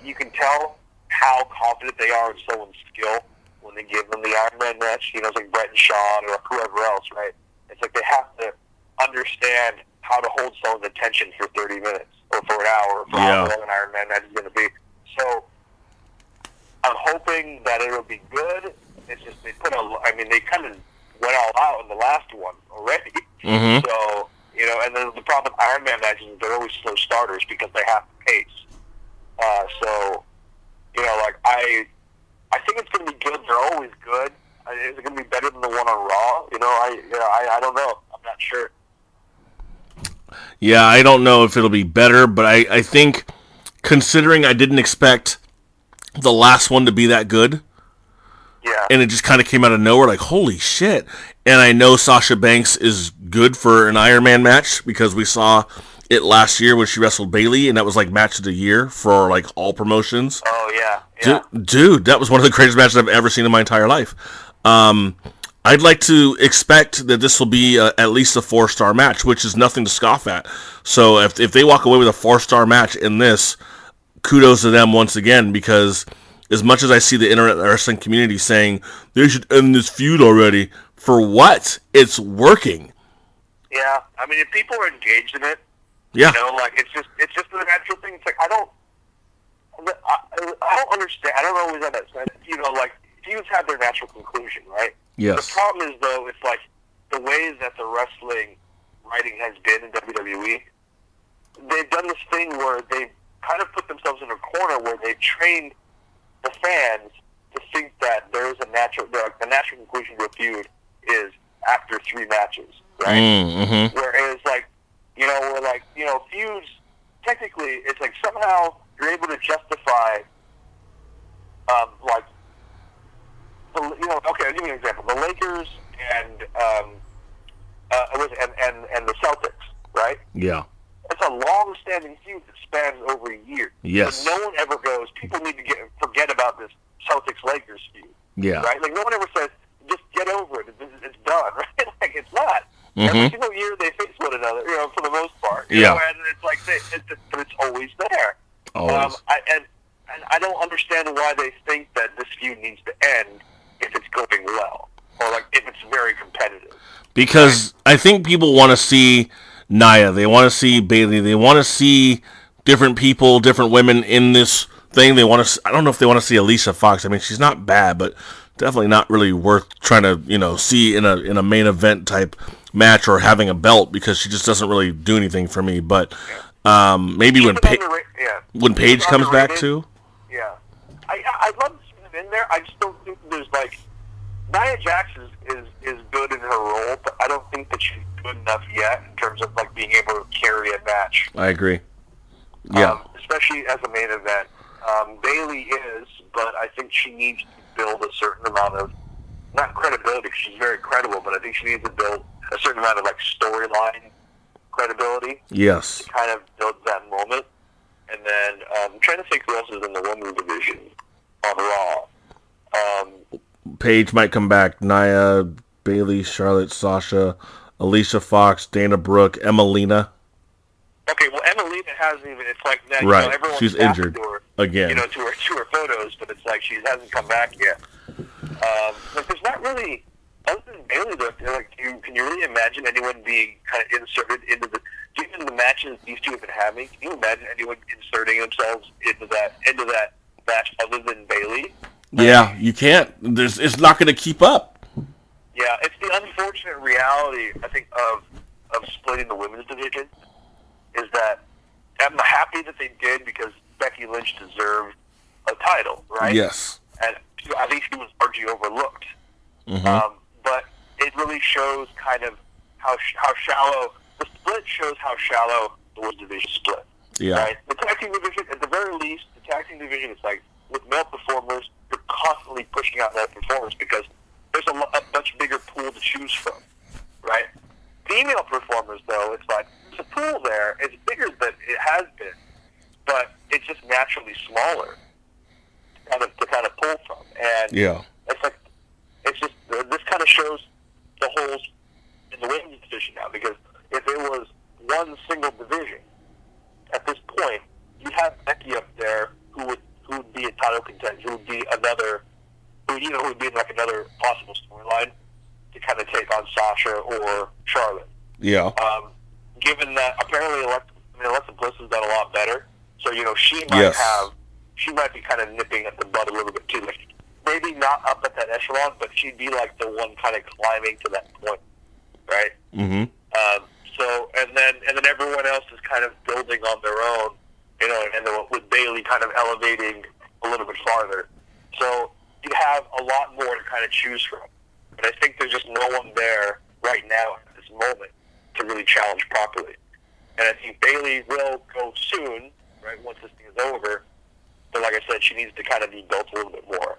you can tell how confident they are in someone's skill when they give them the Iron Man match. It's like Brett and Sean or whoever else, right? It's like they have to understand how to hold someone's attention for 30 minutes or for an hour or for how long an Iron Man match is going to be. So I'm hoping that it'll be good. It's just they kind of went all out in the last one already. Mm-hmm. So, and then the problem with Iron Man matches is they're always slow starters because they have to pace. I think it's going to be good. They're always good. Is it going to be better than the one on Raw? I don't know. I'm not sure. Yeah, I don't know if it'll be better, but I think, considering I didn't expect the last one to be that good, and it just kind of came out of nowhere, like, holy shit. And I know Sasha Banks is good for an Iron Man match because we saw it last year when she wrestled Bayley, and that was like match of the year for like all promotions. Oh, yeah. Dude, that was one of the greatest matches I've ever seen in my entire life. I'd like to expect that this will be at least a 4-star match, which is nothing to scoff at. So if they walk away with a 4-star match in this, kudos to them once again, because as much as I see the internet wrestling community saying they should end this feud already, for what? It's working. Yeah, I mean, if people are engaged in it, yeah, it's just a natural thing. It's like I don't understand. I don't always understand. Feuds have their natural conclusion, right? Yes. The problem is, though, it's like the ways that the wrestling writing has been in WWE. They've done this thing where they've kind of put themselves in a corner where they've trained the fans to think that there is the natural conclusion to a feud is after 3 matches, right? Mm-hmm. Whereas, feuds, technically, it's like somehow you're able to justify, okay, I'll give you an example. The Lakers and the Celtics, right? Yeah. It's a long-standing feud that spans over a year. Yes. But no one ever goes, people need to forget about this Celtics-Lakers feud. Yeah. Right? Like, no one ever says, just get over it. It's done, right? Like, it's not. Mm-hmm. Every single year they face one another, for the most part. Yeah. And it's like, but it's always there. Always. And I don't understand why they think that this feud needs to end if it's going well, or if it's very competitive. Because I think people want to see Nia, they want to see Bayley, they want to see different people, different women in this thing. I don't know if they want to see Alicia Fox. I mean, she's not bad, but definitely not really worth trying to see in a main event type match or having a belt, because she just doesn't really do anything for me. But maybe when Paige comes back too. Yeah, I'd love to see them in there. I just don't think there's Nia Jax is good in her role, but I don't think that she's good enough yet in terms of being able to carry a match. I agree. Yeah, especially as a main event. Bayley is, but I think she needs to build a certain amount of, not credibility, because she's very credible, but I think she needs to build a certain amount of storyline credibility. Yes. To kind of build that moment. And then I'm trying to think who else is in the women's division on Raw. Paige might come back. Nia, Bayley, Charlotte, Sasha, Alicia Fox, Dana Brooke, Emelina. Okay, well, Emelina hasn't even. It's now, right. Everyone's she's injured to her, again. To her photos, but it's she hasn't come back yet. There's not really, other than Bayley, though. Can you really imagine anyone being kind of inserted into given the matches these two have been having? Can you imagine anyone inserting themselves into that match other than Bayley? Yeah, you can't. It's not going to keep up. Yeah, it's the unfortunate reality, I think, of splitting the women's division. Is that I'm happy that they did, because Becky Lynch deserved a title, right? Yes. And I think she was largely overlooked. Mm-hmm. But it really shows kind of how shallow the split shows how shallow the women's division split. Yeah. Right? The tag team division, at the very least, the tag team division is with male performers, you're constantly pushing out male performers because there's a much bigger pool to choose from, right? Female performers, though, it's there's a pool there. It's bigger than it has been, but it's just naturally smaller to kind of pull from. And yeah, it's just this kind of shows the holes in the women's division now, because if it was one single division at this point, you'd have Becky up there who would be a title contender, who would be another possible storyline to kind of take on Sasha or Charlotte. Yeah. Given that apparently Alexa Bliss has done a lot better, so she might be kind of nipping at the bud a little bit too. Maybe not up at that echelon, but she'd be the one kind of climbing to that point, right? Mm-hmm. So and then everyone else is kind of building on their own, and then with Bayley kind of elevating a little bit farther. So you have a lot more to kind of choose from. But I think there's just no one there right now at this moment to really challenge properly. And I think Bayley will go soon, right, once this thing is over. But like I said, she needs to kind of be built a little bit more.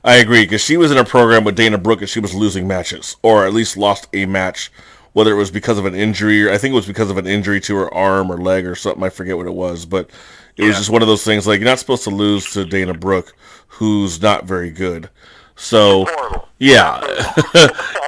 I agree, because she was in a program with Dana Brooke and she was losing matches, or at least lost a match, whether it was because of an injury, or I think it was because of an injury to her arm or leg or something. I forget what it was, but it was just one of those things, you're not supposed to lose to Dana Brooke, who's not very good. So, yeah.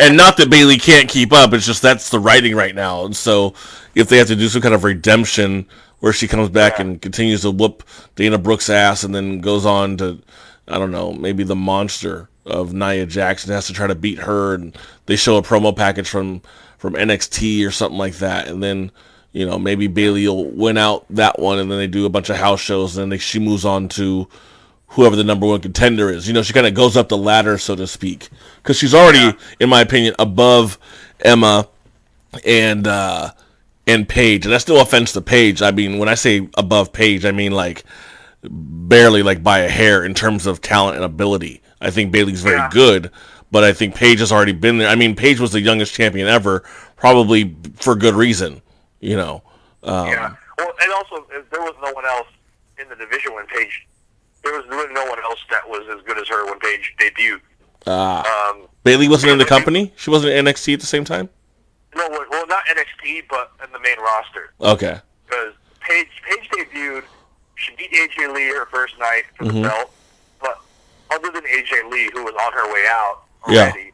And not that Bayley can't keep up, it's just that's the writing right now. And so if they have to do some kind of redemption where she comes back and continues to whoop Dana Brooke's ass and then goes on to, I don't know, maybe the monster of Nia Jax has to try to beat her, and they show a promo package from NXT or something like that, and then maybe Bayley will win out that one, and then they do a bunch of house shows, and then she moves on to whoever the number one contender is. She kind of goes up the ladder, so to speak, because she's already, in my opinion, above Emma and Paige, and that's no offense to Paige. I mean, when I say above Paige, I mean barely by a hair in terms of talent and ability. I think Bayley's very good, but I think Paige has already been there. I mean, Paige was the youngest champion ever, probably for good reason, yeah. Well, and also, there was no one else in the division when Paige. There was really no one else that was as good as her when Paige debuted. Bayley wasn't in the company? She wasn't in NXT at the same time? No, well, not NXT, but in the main roster. Okay. Because Paige debuted, she beat AJ Lee her first night for the belt, but other than AJ Lee, who was on her way out already,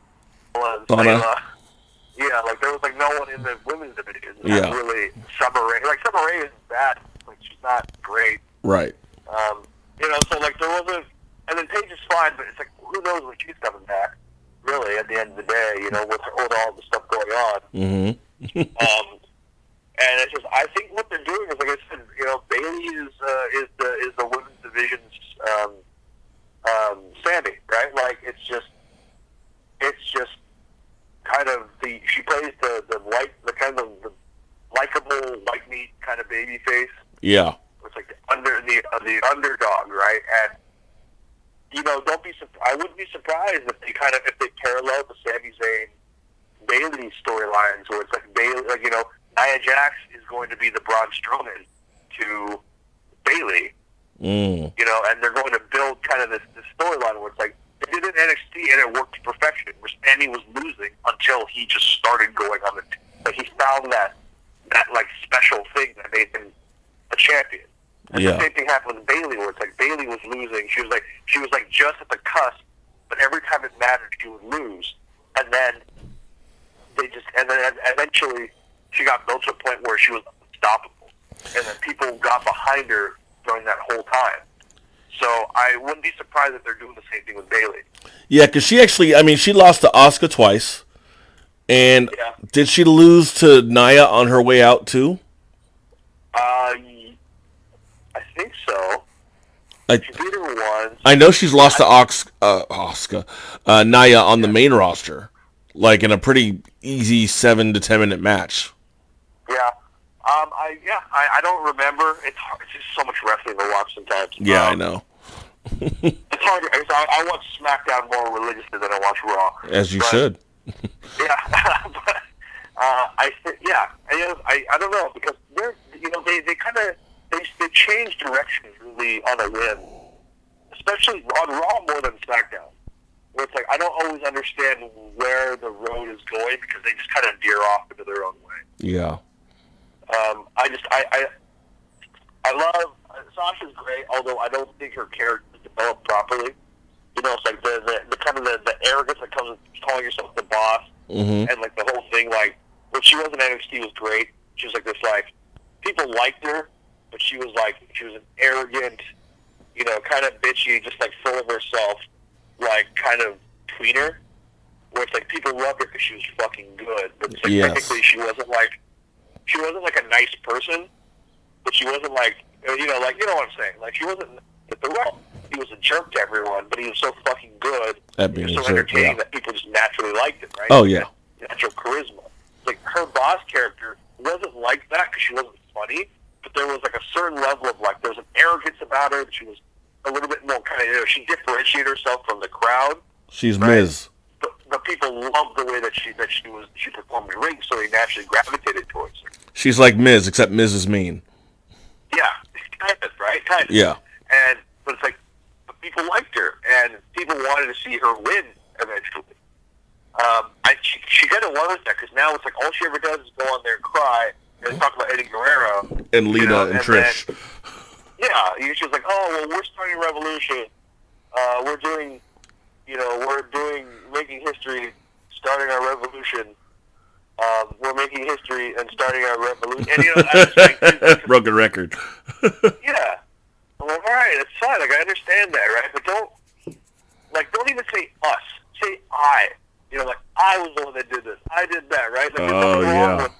was there was no one in the women's division. Not really. Summer Rae. Summer Rae is bad. She's not great. Right. So there wasn't, and then Paige is fine, but it's who knows when she's coming back, really, at the end of the day, with all the stuff going on. Mm-hmm. And it's just, I think what they're doing is, like I said, Bayley is the women's division's Yeah. It's like the underdog, right? And don't be. I wouldn't be surprised if they parallel the Sami Zayn Bayley storylines, where it's like Bayley, Nia Jax is going to be the Braun Strowman to Bayley, and they're going to build kind of this storyline where it's like they did it in NXT and it worked to perfection, where Sami was losing until he just started going on he found that like special thing that made him a champion. And the same thing happened with Bayley, where it's like Bayley was losing. She was like just at the cusp, but every time it mattered, she would lose. And then eventually she got built to a point where she was unstoppable. And then people got behind her during that whole time. So I wouldn't be surprised if they're doing the same thing with Bayley. Yeah, because she lost to Asuka twice. And did she lose to Nia on her way out too? I think so. She beat her once. I know she's lost to Asuka, Nia on the main roster, like in a pretty easy 7 to 10 minute match. Yeah. I don't remember. It's hard. It's just so much wrestling to watch sometimes. Yeah, I know. It's hard. I watch SmackDown more religiously than I watch Raw. As you should. Yeah, but I don't know, because they kind of they change directions really on a whim, especially on Raw more than SmackDown, where it's like I don't always understand where the road is going because they just kind of veer off into their own way. Yeah. I love Sasha's great, although I don't think her character is developed properly. It's like the kind of the arrogance that comes with calling yourself the boss, and like the whole thing, like when she was in NXT was great. She was like this, like people liked her, but she was an arrogant, kind of bitchy, just like full of herself, like kind of tweener. Where it's like people loved her because she was fucking good, but it's like technically she wasn't like a nice person, but she wasn't like you know what I'm saying. Like she wasn't the Rock. He was a jerk to everyone, but he was so fucking good. At being he was so a jerk, entertaining that people just naturally liked him, right? Oh yeah, natural charisma. Like her boss character wasn't like that because she wasn't funny, but there was like a certain level of like there was an arrogance about her. She was a little bit more kind of she differentiated herself from the crowd. She's right? Miz. The people loved the way that she performed in the ring, so they naturally gravitated towards her. She's like Miz, except Miz is mean. Yeah, kind of, right? Kind of. Yeah. But it's like people liked her, and people wanted to see her win eventually. She kind of was that because now it's like all she ever does is go on there and cry and talk about Eddie Guerrero and Lita and Trish. Then, she was like, "Oh well, we're starting a revolution. We're doing making history, starting our revolution. We're making history and starting our revolution." And I was like, broken record. Yeah. I'm like, all right, it's fine. Like I understand that, right? But don't even say us. Say I. Like I was the one that did this. I did that, right? Like, there's nothing wrong with.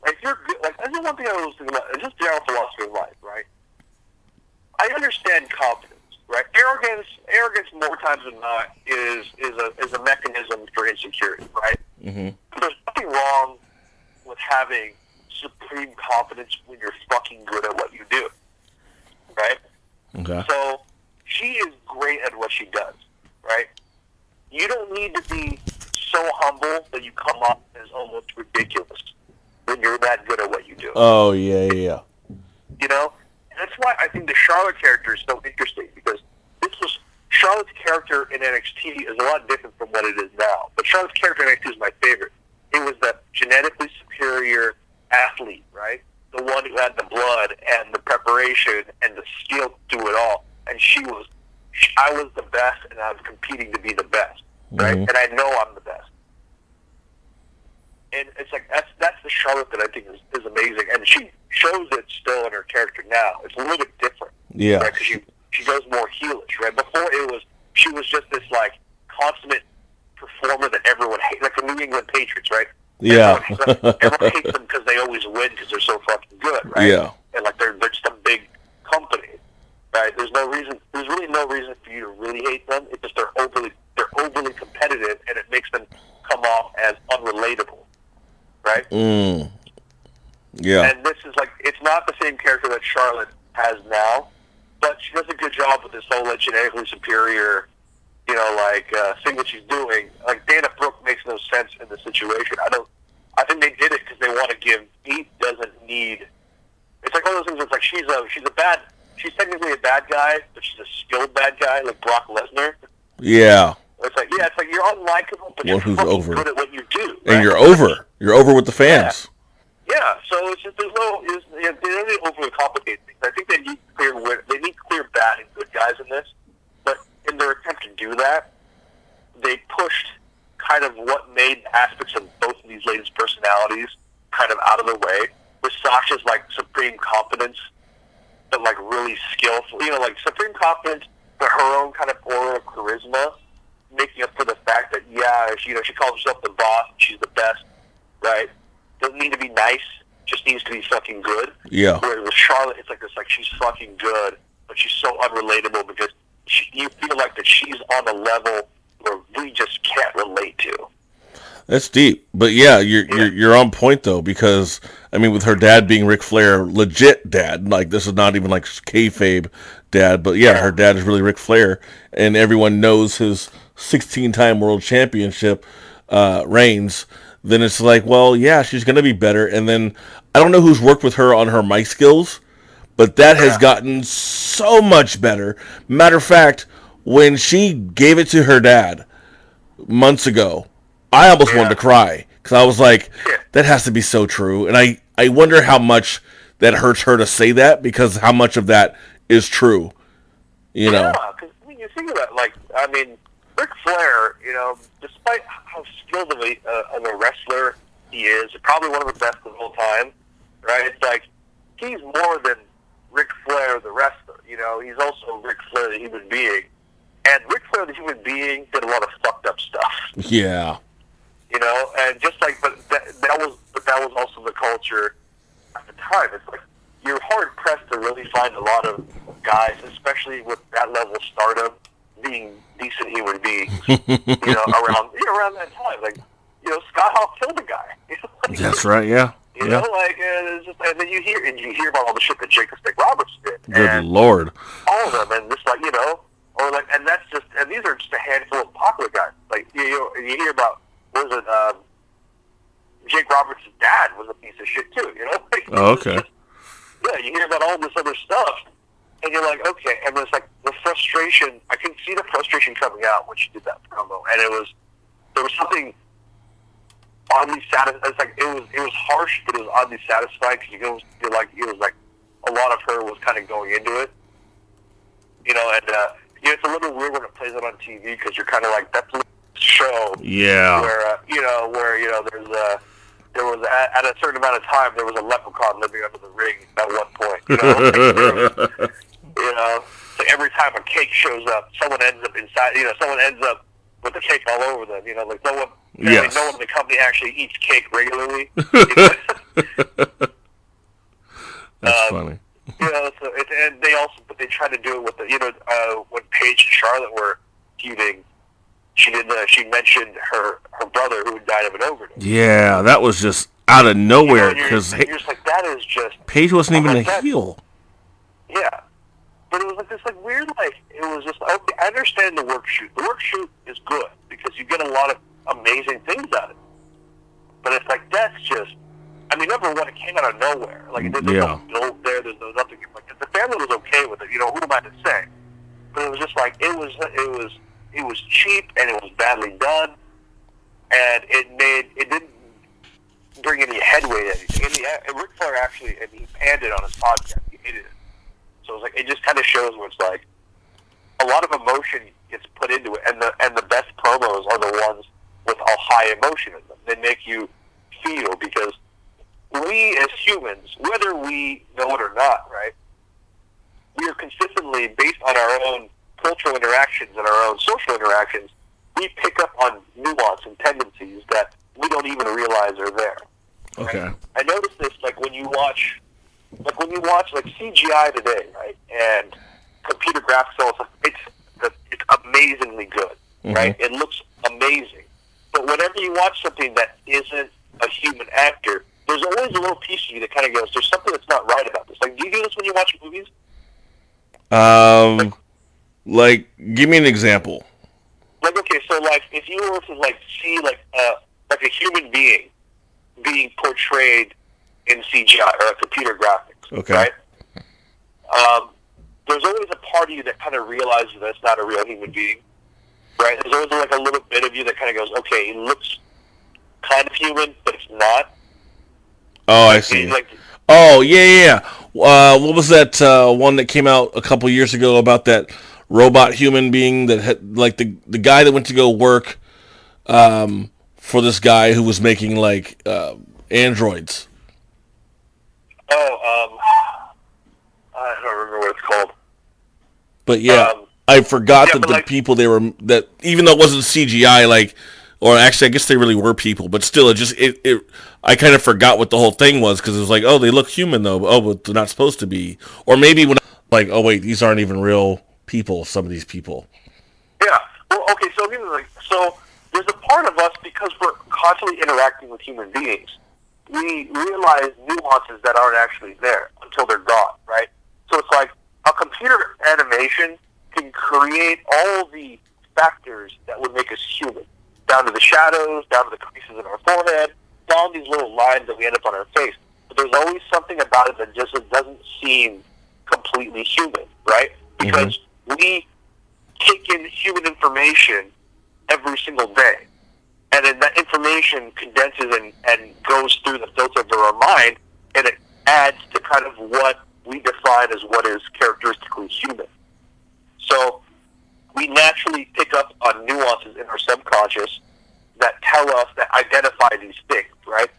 Like you're good. Like that's the one thing I was thinking about. It's just general philosophy of life, right? I understand confidence, right? Arrogance more times than not is a mechanism for insecurity, right? Mm-hmm. There's nothing wrong with having supreme confidence when you're fucking good at what you do, right? Okay. So she is great at what she does, right? You don't need to be so humble that you come off as almost ridiculous when you're that good at what you do. Oh, yeah. And that's why I think the Charlotte character is so interesting, because Charlotte's character in NXT is a lot different from what it is now. But Charlotte's character in NXT is my favorite. It was that genetically superior athlete, right? The one who had the blood and the preparation and the skill to do it all. And I was the best, and I was competing to be the best, right? Mm-hmm. And I know I'm the best. And it's like that's the Charlotte that I think is amazing, and she shows it still in her character now. It's a little bit different, yeah. Right? Because she goes more heelish, right? Before she was just this like consummate performer that everyone hates, like the New England Patriots, right? Yeah. Everyone hates them because they always win because they're so fucking good, right? Yeah. And like they're just a big company, right? There's really no reason for you to really hate them. It's just they're overly competitive, and it makes them come off as unrelatable, right? Yeah. And this is like, it's not the same character that Charlotte has now, but she does a good job with this whole genetically superior, thing that she's doing. Like, Dana Brooke makes no sense in the situation. I think they did it because they want to give, Pete doesn't need, it's like one of those things. It's like she's technically a bad guy, but she's a skilled bad guy, like Brock Lesnar. Yeah. It's like you're unlikable, but you're Who's fucking over. good at what you do. And right? you're over. You're over with the fans. Yeah. So it's just they don't really overly complicate things. I think they need clear bad and good guys in this, but in their attempt to do that, they pushed kind of what made aspects of both of these ladies' personalities kind of out of the way. With Sasha's like supreme confidence, but like really skillful, like supreme confidence, but her own kind of aura of charisma, making up for the fact that she calls herself the boss, and she's the best, right? Doesn't need to be nice, just needs to be fucking good. Yeah. Whereas with Charlotte, it's like this, like she's fucking good, but she's so unrelatable because you feel like that she's on a level where we just can't relate to. That's deep, but you're on point though, because I mean, with her dad being Ric Flair, legit dad, like this is not even like kayfabe dad, but her dad is really Ric Flair, and everyone knows his 16-time world championship reigns. Then it's like, well, she's gonna be better, and then I don't know who's worked with her on her mic skills, but that has gotten so much better. Matter of fact, when she gave it to her dad months ago, I almost wanted to cry because I was like, that has to be so true. And I wonder how much that hurts her to say that, because how much of that is true, Yeah, because you think about it, Ric Flair, despite how skilled of a wrestler he is, probably one of the best of all time, right? It's like, he's more than Ric Flair the wrestler, he's also Ric Flair the human being. And Ric Flair the human being did a lot of fucked up stuff. Yeah. And just like, but that was also the culture at the time. It's like, you're hard pressed to really find a lot of guys, especially with that level of stardom, being decent human beings, around that time. Like, Scott Hall killed a guy. That's right, yeah. It's just, and then you hear about all the shit that Jacob Stick Roberts did. Good Lord. All of them, and just like, and that's just, and these are just a handful of popular guys. Like, you hear about, Jake Roberts' dad was a piece of shit too, Oh, okay. You hear about all this other stuff, and you're like, okay, and it's like the frustration, I can see the frustration coming out when she did that promo, and there was something oddly satisfying. It's like, it was harsh, but it was oddly satisfying, because it was like a lot of her was kind of going into it, and it's a little weird when it plays it on TV, because you're kind of like, that's a show where there was at a certain amount of time there was a leprechaun living under the ring at one point. So every time a cake shows up, someone ends up inside. Someone ends up with the cake all over them. Like no one in the company actually eats cake regularly. That's funny. And they tried to do it with when Paige and Charlotte were feuding. She mentioned her brother who died of an overdose. Yeah, that was just out of nowhere, because you're just like, that is just, Paige wasn't even a heel. Yeah, but it was like this weird, it was just, okay, I understand the work shoot. The work shoot is good because you get a lot of amazing things out of it. But it's like, that's just, number one, it came out of nowhere. Like, there's no build there. There's no nothing. Like, the family was okay with it. Who am I to say? But it was just like, it was cheap, and it was badly done, and it didn't bring any headway to anything. And Ric Flair actually, and he panned it on his podcast. He hated it. So it's like, it just kind of shows where it's like a lot of emotion gets put into it, and the best promos are the ones with a high emotion in them. They make you feel, because we as humans, whether we know it or not, right, we are consistently, based on our own cultural interactions and our own social interactions, we pick up on nuance and tendencies that we don't even realize are there. Okay. Right? I noticed this when you watch CGI today, right, and computer graphics, it's amazingly good, right? It looks amazing. But whenever you watch something that isn't a human actor, there's always a little piece of you that kind of goes, there's something that's not right about this. Like, do you do this when you watch movies? Like, give me an example. Like, okay, so, like, if you were to, like, see, like a human being being portrayed in CGI or computer graphics, Okay. right? There's always a part of you that kind of realizes that it's not a real human being, right? There's always, like, a little bit of you that kind of goes, okay, it looks kind of human, but it's not. Oh, I see. Like, Oh, yeah. What was that one that came out a couple years ago about that robot human being that had, like, the guy that went to go work for this guy who was making, like, androids? I don't remember what it's called. But yeah, I forgot that the like, people they were, that even though it wasn't CGI, like, or actually I guess they really were people, but still it I kind of forgot what the whole thing was, because it was like, oh, they look human though, oh, but they're not supposed to be. Or maybe when, like, oh wait, these aren't even real people, some of these people. Yeah. Well, okay, so there's a part of us, because we're constantly interacting with human beings, we realize nuances that aren't actually there until they're gone, right? So it's like a computer animation can create all the factors that would make us human, down to the shadows, down to the creases in our forehead, down these little lines that we end up on our face. But there's always something about it that just doesn't seem completely human, right? Because we take in human information every single day. And then that information condenses and goes through the filter of our mind, and it adds to kind of what we define as what is characteristically human. So we naturally pick up on nuances in our subconscious that tell us, that identify these things, right?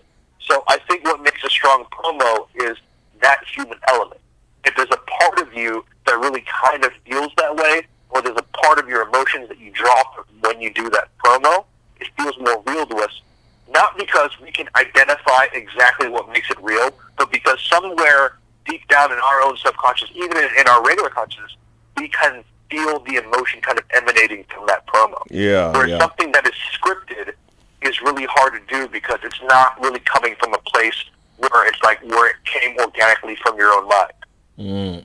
So I think what makes a strong promo is that human element. If there's a part of you that really kind of feels that way, or there's a part of your emotions that you draw from when you do that promo, it feels more real to us. Not because we can identify exactly what makes it real, but because somewhere deep down in our own subconscious, even in our regular consciousness, we can feel the emotion kind of emanating from that promo. Whereas something that is scripted is really hard to do, because it's not really coming from a place where it's like where it came organically from your own mind.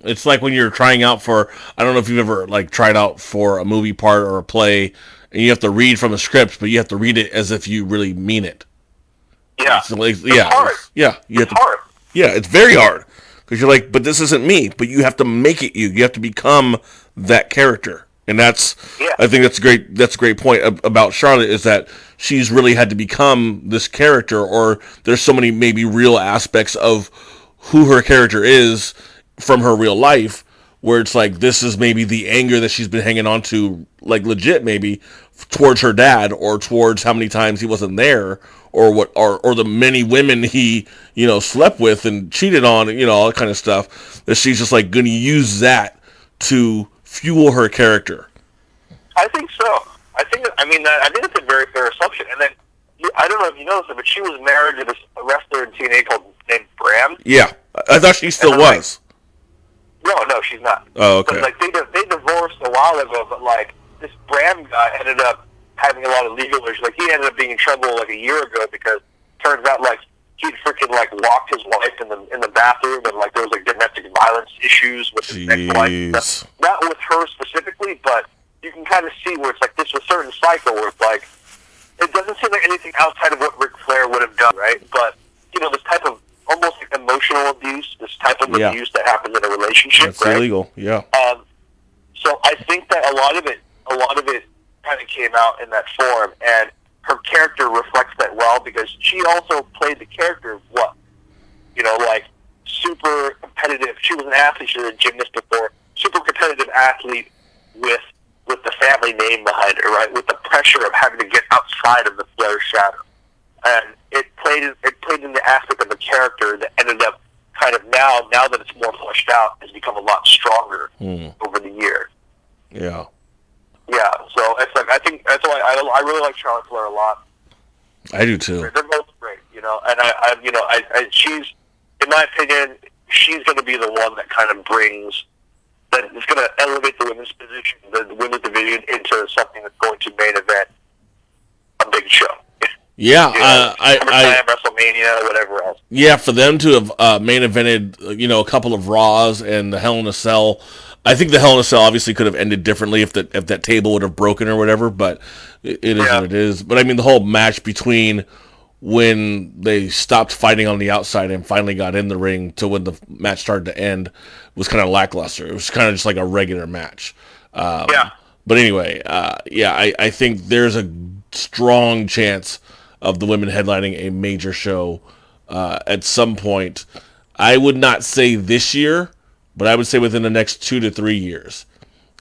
It's like when you're trying out for, I don't know if you've ever, like, tried out for a movie part or a play, and you have to read from a script, but you have to read it as if you really mean it. Yeah. It's like, it's hard. Hard. Yeah, it's very hard, because you're like, but this isn't me. But you have to make it you. You have to become that character, and that's. Yeah. I think that's great. That's a great point about Charlotte, is that she's really had to become this character, or there's so many maybe real aspects of who her character is from her real life, where it's like, this is maybe the anger that she's been hanging on to, like, legit maybe, towards her dad, or towards how many times he wasn't there, or what, or the many women he, slept with and cheated on, all that kind of stuff, that she's just, like, going to use that to fuel her character. I think so. I think it's a very fair assumption. And then, I don't know if you noticed it, but she was married to this wrestler in TNA named Bram. Yeah, I thought she still was. No, she's not. Oh, okay. But, like, they divorced a while ago, but, like, this Bram guy ended up having a lot of legal issues. Like, he ended up being in trouble, like, a year ago, because it turns out, like, he'd freaking, like, locked his wife in the bathroom, and, like, there was, like, domestic violence issues with his ex-wife. Not with her specifically, but you can kind of see where it's, like, this was a certain cycle where it's, like, it doesn't seem like anything outside of what Ric Flair would have done, right? But, this type of almost like emotional abuse, this type of abuse that happens in a relationship. That's illegal, yeah. So I think that a lot of it kind of came out in that form, and her character reflects that well, because she also played the character of what? Like, super competitive. She was an athlete, she was a gymnast before, super competitive athlete with the family name behind her, right? With the pressure of having to get outside of the Flair shadow. And it played in the aspect of the character that ended up kind of now that it's more fleshed out, has become a lot stronger over the years. Yeah. Yeah, so it's like, I think that's why I really like Charlotte Flair a lot. I do too. They're both great, and I she's, in my opinion, she's going to be the one that kind of brings, that is going to elevate the women's position, the women's division, into something that's going to main event a big show. Yeah, You know, I SummerSlam, WrestleMania, whatever else. yeah, for them to have main evented, a couple of Raws and the Hell in a Cell. I think the Hell in a Cell obviously could have ended differently if that table would have broken or whatever, but it is Yeah. what it is. But I mean, the whole match between when they stopped fighting on the outside and finally got in the ring to when the match started to end was kind of lackluster. It was kind of just like a regular match. Yeah. But anyway, I think there's a strong chance of the women headlining a major show at some point. I would not say this year, but I would say within the next 2 to 3 years.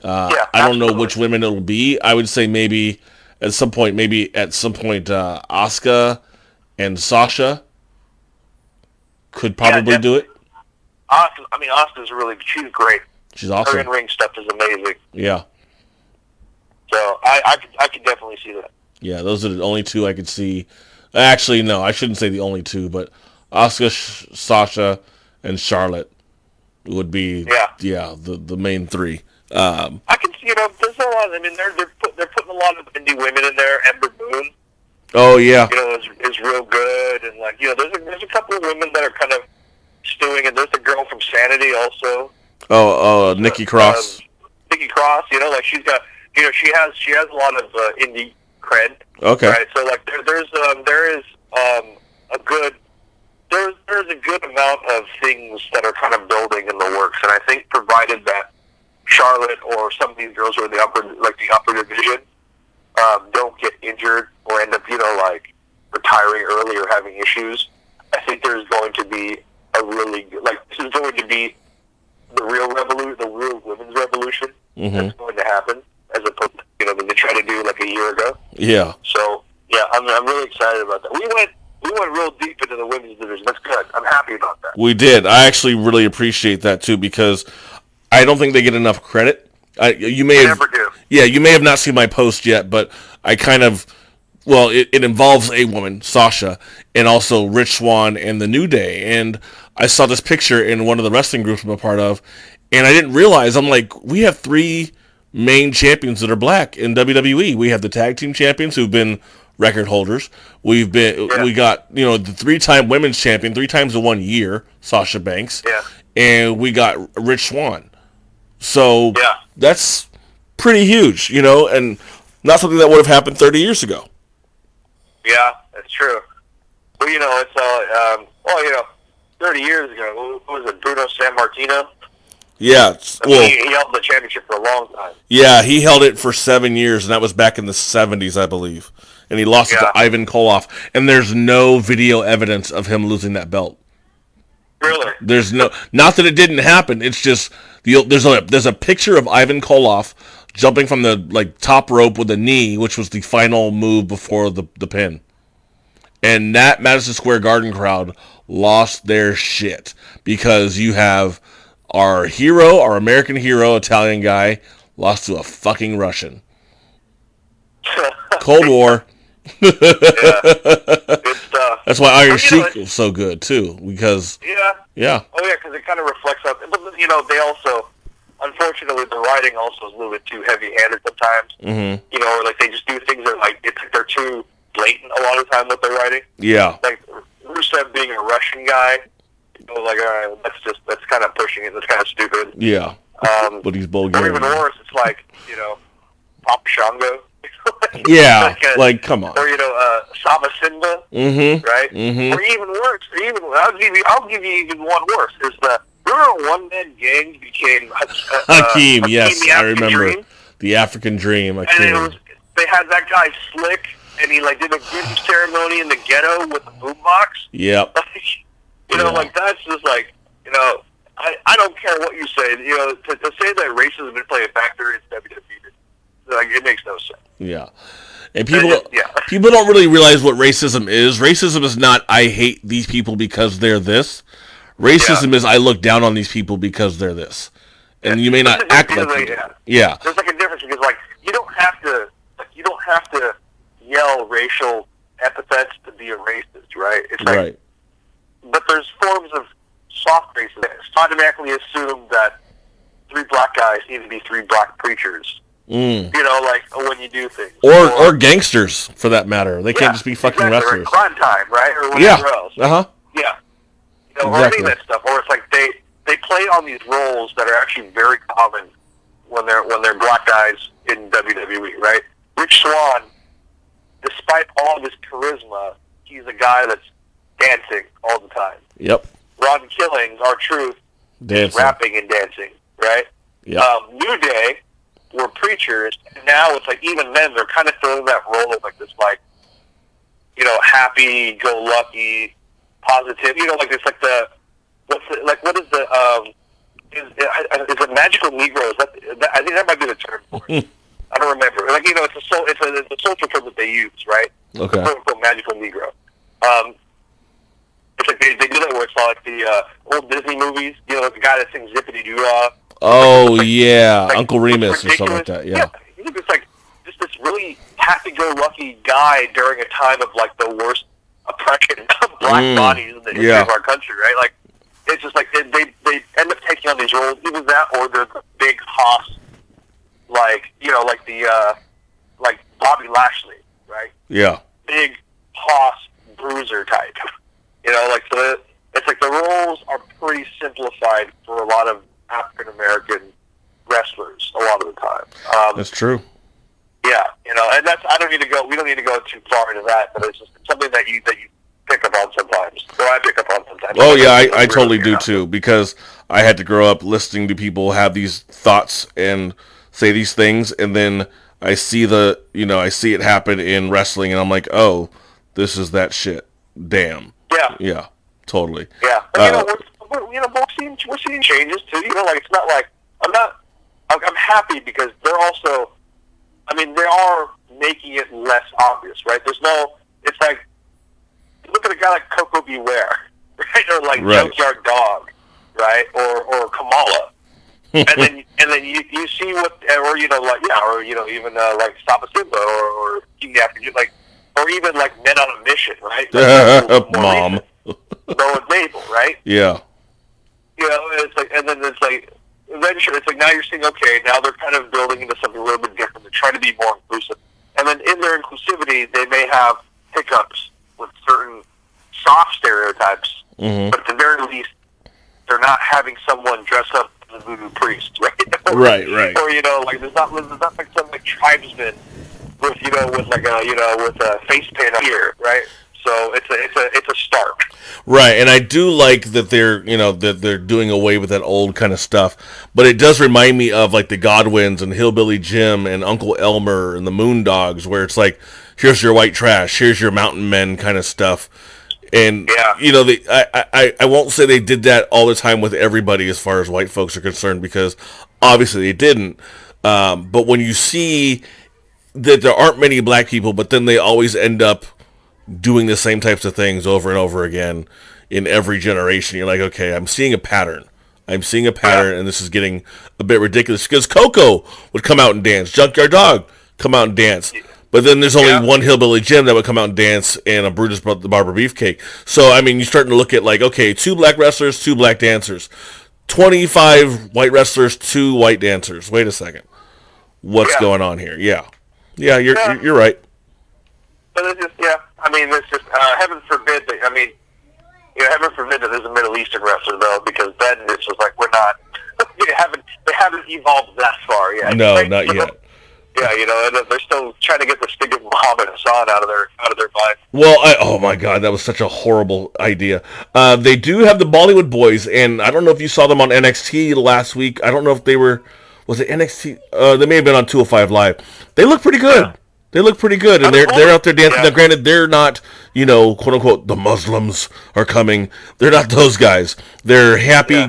Yeah. I don't know Absolutely. which women it'll be. I would say maybe at some point, Asuka and Sasha could probably do it. Austin's she's great. She's Her awesome. in-ring stuff is amazing. Yeah. So I could definitely see that. Yeah, those are the only two I could see. Actually, no, I shouldn't say the only two, but Asuka, Sasha, and Charlotte would be the main three. I can see, there's a lot. I mean, they're putting a lot of indie women in there. Ember Moon, Oh yeah, is real good, and there's a couple of women that are kind of stewing, and there's a girl from Sanity also. Nikki Cross. Nikki Cross, she's got, she has a lot of indie cred. Okay. Right. So there is a good amount of things that are kind of building in the works, and I think provided that Charlotte or some of these girls who are the upper division don't get injured or end up retiring early or having issues, I think there's going to be a really good, this is going to be the real women's revolution that's going to happen, as opposed to than they tried to do a year ago. Yeah. So yeah, I'm really excited about that. We went real deep into the women's division. That's good. I'm happy about that. We did. I actually really appreciate that too, because I don't think they get enough credit. You may have never do. Yeah, you may have not seen my post yet, but I kind of, it involves a woman, Sasha, and also Rich Swann and the New Day. And I saw this picture in one of the wrestling groups I'm a part of, and I didn't realize, I'm like, we have 3 main champions that are black in WWE. We have the tag team champions who've been record holders. We got, the 3-time women's champion, 3 times in 1 year, Sasha Banks. Yeah. And we got Rich Swann. So Yeah. that's pretty huge, and not something that would have happened 30 years ago. Yeah, that's true. Well, it's 30 years ago. What was it, Bruno Sammartino? Yeah, He held the championship for a long time. Yeah, he held it for 7 years, and that was back in the 70s, I believe. And he lost it to Ivan Koloff, and there's no video evidence of him losing that belt. Really? There's not that it didn't happen. It's just there's a picture of Ivan Koloff jumping from the top rope with a knee, which was the final move before the pin. And that Madison Square Garden crowd lost their shit, because you have our hero, our American hero, Italian guy, lost to a fucking Russian. Cold War. Yeah. Good stuff. That's why Iron Sheik was so good too, because Yeah. yeah, Oh yeah, because it kind of reflects on. But they also, unfortunately, the writing also is a little bit too heavy-handed sometimes. Mm-hmm. Or they just do things that they're too blatant a lot of the time with their writing. Yeah. Like Rusev being a Russian guy, all right, that's kind of pushing it. That's kind of stupid. Yeah. But he's Or Bulgarian. even worse, it's Pop Shango. Yeah. Come on. Or Saba Simba. Mm-hmm. Right? Mm-hmm. Or even worse. I'll give you even one worse. Remember One Man Gang became Hakeem, yes, the I African remember. Dream? The African Dream, And Hakeem. they had that guy Slick, and he did a greeting ceremony in the ghetto with a boombox. Yep. That's just I don't care what you say. To say that racism didn't play a factor in WWE, it makes no sense. Yeah. And people don't really realize what racism is. Racism is not, I hate these people because they're this. Racism is, I look down on these people because they're this. And you may not act like it. Yeah. There's a difference, because you don't have to yell racial epithets to be a racist, right? It's Right. But there's forms of soft racism that automatically assume that 3 black guys need to be 3 black preachers. Mm. You know, like when you do things. Or gangsters, for that matter. They can't just be fucking exactly, wrestlers. Or crime time, right? Or whatever Yeah. else. Uh-huh. Yeah. You know, Exactly. or any of that stuff. Or it's like they play on these roles that are actually very common when they're black guys in WWE, right? Rich Swann, despite all of his charisma, he's a guy that's dancing all the time. Yep. Ron Killings, R-Truth, Dancing. rapping and dancing, right? Yep. New Day were preachers, and now it's like even then they're kind of filling that role of like this, like, you know, happy-go-lucky, positive, you know, like it's like the what is the is it magical Negro? Is that I think that might be the term for it. I don't remember. Like, you know, it's a social term that they use, right? Okay. Quote unquote magical Negro. It's like they do that where it's like the old Disney movies, you know, like the guy that sings Zippity Doo Dah. Oh, like, yeah. like, Uncle Remus or ridiculous. something like that, yeah. He's just like just this really happy-go-lucky guy during a time of like the worst oppression of black bodies in the history of our country, right? Like, it's just like they end up taking on these roles, either that or they're the big hoss, like, you know, like the like Bobby Lashley, right? Yeah. Big hoss bruiser type, you know, like so. It's like the roles are pretty simplified for a lot of African American wrestlers a lot of the time. That's true. Yeah, you know, and that's we don't need to go too far into that, but it's just something that you pick up on sometimes, or I pick up on sometimes. Oh, yeah, I totally do, too, because I had to grow up listening to people have these thoughts and say these things, and then I see it happen in wrestling, and I'm like, oh, this is that shit. Damn. Yeah. Yeah, totally. Yeah, but we're seeing changes too. You know, like it's not like I'm happy because they're also, I mean, they are making it less obvious, right? It's like look at a guy like Coco Beware, right, or like Junkyard Dog, right, or Kamala, and then you see what, or you know, like or you know, even like Saba Simba or King After You, like, or even like Men on a Mission, right? Like, Mom. Noah Mabel, right? Yeah. You know, it's like, and then it's like, eventually, it's like now you're seeing, okay, now they're kind of building into something a little bit different. They're trying to be more inclusive. And then in their inclusivity, they may have hiccups with certain soft stereotypes, but at the very least, they're not having someone dress up as a voodoo priest, right? Right. Or, you know, like, there's not like some like tribesman with, you know, with like a, you know, with a face paint here, right? So it's a start. Right, and I do like that they're doing away with that old kind of stuff, but it does remind me of like the Godwins and Hillbilly Jim and Uncle Elmer and the Moondogs, where it's like, here's your white trash, here's your mountain men kind of stuff, and you know, I won't say they did that all the time with everybody as far as white folks are concerned, because obviously they didn't, but when you see that there aren't many black people, but then they always end up doing the same types of things over and over again in every generation, you're like, okay, I'm seeing a pattern, and this is getting a bit ridiculous, because Coco would come out and dance, Junkyard Dog come out and dance, but then there's only one Hillbilly Jim that would come out and dance, and a Brutus the Barber Beefcake. So, I mean, you're starting to look at like, okay, 2 black wrestlers, 2 black dancers, 25 white wrestlers, 2 white dancers. Wait a second. What's going on here? Yeah, you're right. But it's just, I mean, it's just, heaven forbid that, I mean, you know, heaven forbid that there's a Middle Eastern wrestler, though, because then it's just like, we're not, they haven't evolved that far yet. No, right? not yet. Yeah, you know, and they're still trying to get the sting of Muhammad Hassan out of their mind. Well, oh my God, that was such a horrible idea. They do have the Bollywood Boys, and I don't know if you saw them on NXT last week. I don't know if they were, was it NXT? They may have been on 205 Live. They look pretty good. Yeah. They look pretty good, and they're out there dancing. Now, granted, they're not, you know, quote unquote, the Muslims are coming. They're not those guys. They're happy,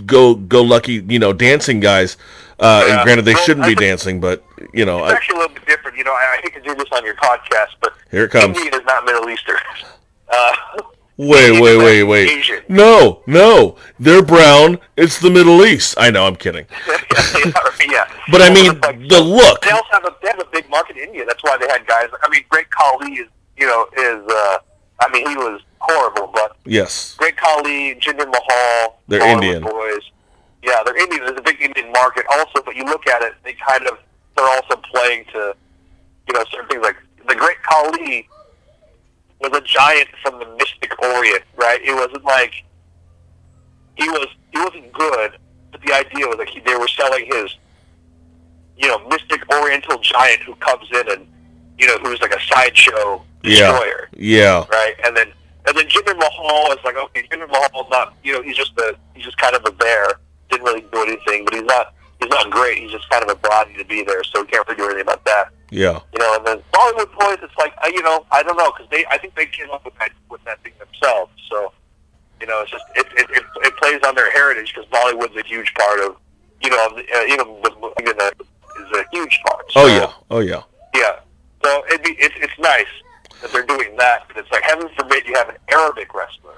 go lucky, you know, dancing guys. And granted, they shouldn't be dancing, but you know, it's actually a little bit different. You know, I hate to do this on your podcast, but here it comes. Indian is not Middle Eastern. Wait. Asian. No, they're brown. It's the Middle East. I know, I'm kidding. Yeah. But I mean, the look. They also have a big market in India. That's why they had guys. I mean, Great Khali is he was horrible, but yes, Great Khali, Jinder Mahal, they're Bollywood Indian Boys. Yeah, they're Indian. There's a big Indian market also, but you look at it, they kind of they're also playing to, certain things like the Great Khali was a giant from the Mystic Orient, right? It wasn't like he wasn't good, but the idea was like they were selling his, Mystic Oriental giant who comes in and, who's like a sideshow destroyer. Yeah. Right? And then Jinder Mahal is like, okay, Jinder Mahal's not, he's just kind of a bear. Didn't really do anything, but he's not great. He's just kind of a body to be there, so we can't really do anything about that. Yeah. And then Bollywood Boys, it's like, I don't know, because I think they came up with that thing themselves. So, it's just it plays on their heritage because Bollywood's a huge part of, is a huge part. So, Oh yeah. Yeah. So it's nice that they're doing that. But it's like, heaven forbid you have an Arabic wrestler.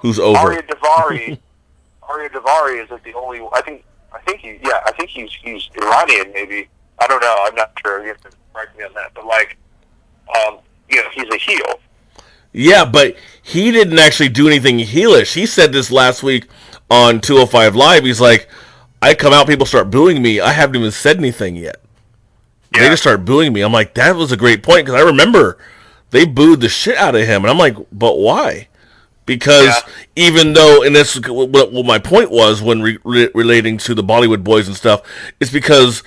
Who's over? Arya Davari is like the only. I think he's Iranian maybe. I don't know. I'm not sure. You have to correct me on that. But he's a heel. Yeah, but he didn't actually do anything heelish. He said this last week on 205 Live. He's like, I come out, people start booing me. I haven't even said anything yet. Yeah. They just start booing me. I'm like, that was a great point, because I remember they booed the shit out of him. And I'm like, but why? Because even though, and that's what my point was when relating to the Bollywood Boys and stuff, it's because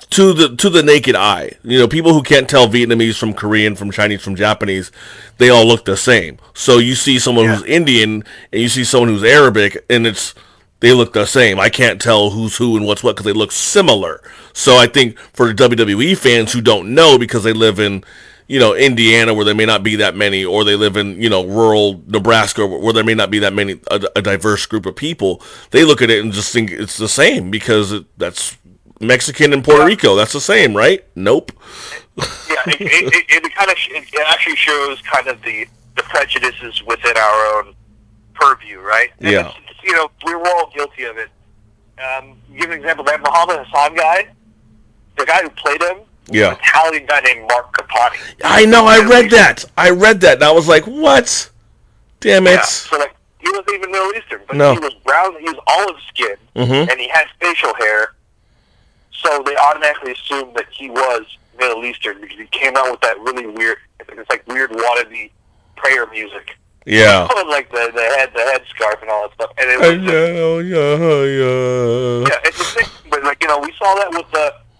to the naked eye, people who can't tell Vietnamese from Korean, from Chinese, from Japanese, they all look the same. So you see someone who's Indian and you see someone who's Arabic, and they look the same. I can't tell who's who and what's what because they look similar. So I think for the WWE fans who don't know because they live in, Indiana where there may not be that many, or they live in, rural Nebraska where there may not be that many, a diverse group of people, they look at it and just think it's the same because that's Mexican and Puerto Rico. That's the same, right? Nope. Yeah, it actually shows kind of the prejudices within our own purview, right? And yeah. We were all guilty of it. Give an example. That Muhammad Hassan guy, the guy who played him, was an Italian guy named Mark Capani. I know. I read that, and I was like, what? Damn it. Yeah, so he wasn't even Middle Eastern, but he was brown, he was olive skinned, and he had facial hair. So they automatically assumed that he was Middle Eastern because he came out with that really weird, it's like weird wannabe prayer music. Yeah. Like the headscarf and all that stuff. And it was it's a thing. But we saw that with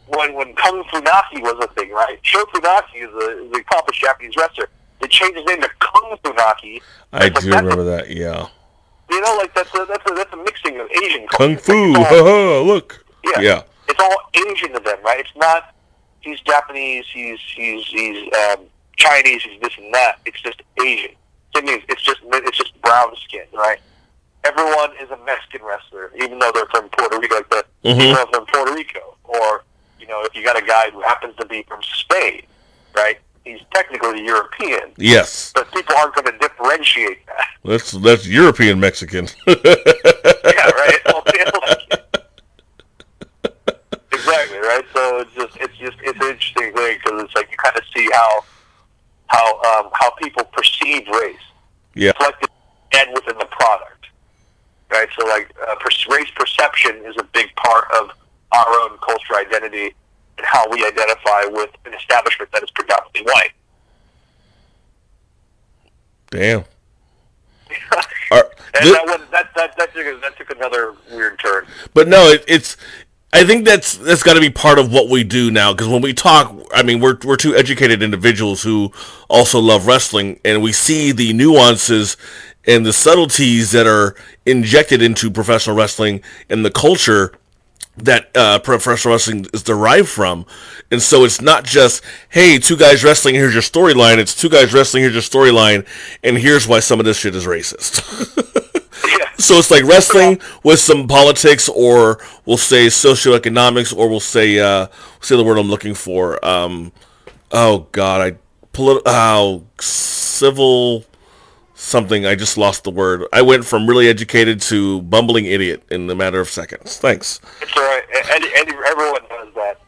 when Kung Funaki was a thing, right? Sho Funaki is a accomplished Japanese wrestler. They changed his name to Kung Funaki. I do remember that. Yeah. That's a mixing of Asian Kung culture. Fu. Look. Yeah. It's all Asian to them, right? It's not he's Japanese, he's Chinese, he's this and that. It's just Asian. It's just brown skin, right? Everyone is a Mexican wrestler, even though they're from Puerto Rico, even though they're from Puerto Rico, or if you got a guy who happens to be from Spain, right? He's technically European. Yes. But people aren't going to differentiate that. That's European Mexican. Yeah, right. Exactly, right? So it's an interesting thing because it's like you kind of see how people perceive race. Yeah. Reflected and within the product, right? So race perception is a big part of our own cultural identity and how we identify with an establishment that is predominantly white. Damn. That took another weird turn. But no, I think that's got to be part of what we do now, because when we talk, I mean, we're two educated individuals who also love wrestling, and we see the nuances and the subtleties that are injected into professional wrestling and the culture that professional wrestling is derived from. And so it's not just, hey, two guys wrestling, here's your storyline. It's two guys wrestling, here's your storyline, and here's why some of this shit is racist. So it's like wrestling with some politics, or we'll say socioeconomics, or we'll say the word I'm looking for. Civil something. I just lost the word. I went from really educated to bumbling idiot in a matter of seconds. Thanks. It's all right. Everyone does that.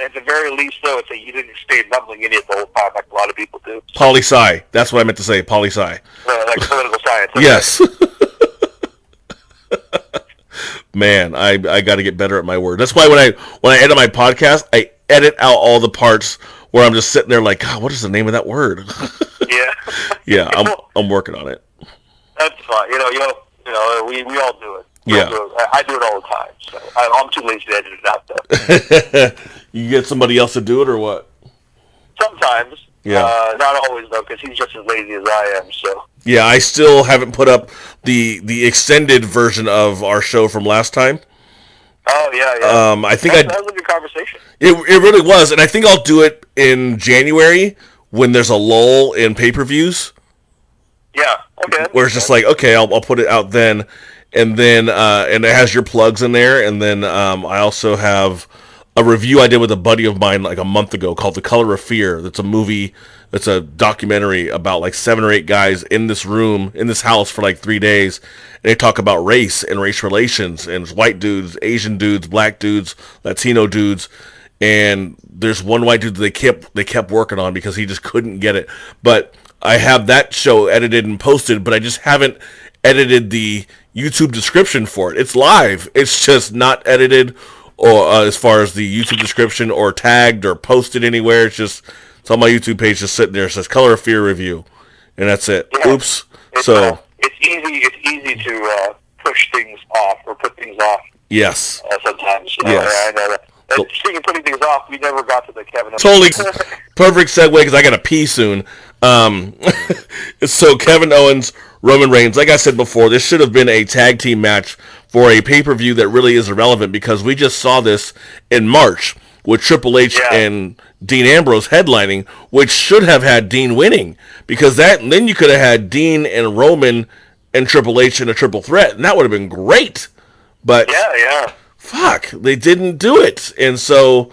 At the very least, though, it's that you didn't stay bumbling idiot the whole time like a lot of people do. Poli-sci. That's what I meant to say. Poli-sci. Like political science. Okay. Yes. Man, I got to get better at my word. That's why when I edit my podcast, I edit out all the parts where I'm just sitting there like, God, what is the name of that word? Yeah. Yeah, I'm working on it. That's fine. We all do it. Yeah. I do it all the time. So I'm too lazy to edit it out, though. You get somebody else to do it or what? Sometimes. Yeah. Not always, though, because he's just as lazy as I am, so. Yeah, I still haven't put up the extended version of our show from last time. Oh, yeah. I think that was a good conversation. It really was, and I think I'll do it in January when there's a lull in pay-per-views. Yeah, okay. Where it's just like, okay, I'll put it out then, and then and it has your plugs in there, and then I also have a review I did with a buddy of mine like a month ago called The Color of Fear. That's a movie, that's a documentary about like 7 or 8 guys in this room, in this house for like 3 days, and they talk about race and race relations, and white dudes, Asian dudes, black dudes, Latino dudes, and there's one white dude that they kept working on because he just couldn't get it. But I have that show edited and posted, but I just haven't edited the YouTube description for it. It's live. It's just not edited or as far as the YouTube description or tagged or posted anywhere. It's on my YouTube page just sitting there. It says Color of Fear review, and that's it. Yeah. Oops. So it's easy to push things off or put things off. Yes. Sometimes. Yes. I know that. And speaking of putting things off, we never got to the Kevin Owens. Totally perfect segue because I got to pee soon. So Kevin Owens, Roman Reigns, like I said before, this should have been a tag team match for a pay-per-view that really is irrelevant because we just saw this in March with Triple H and Dean Ambrose headlining, which should have had Dean winning because then you could have had Dean and Roman and Triple H in a triple threat, and that would have been great. But fuck, they didn't do it, and so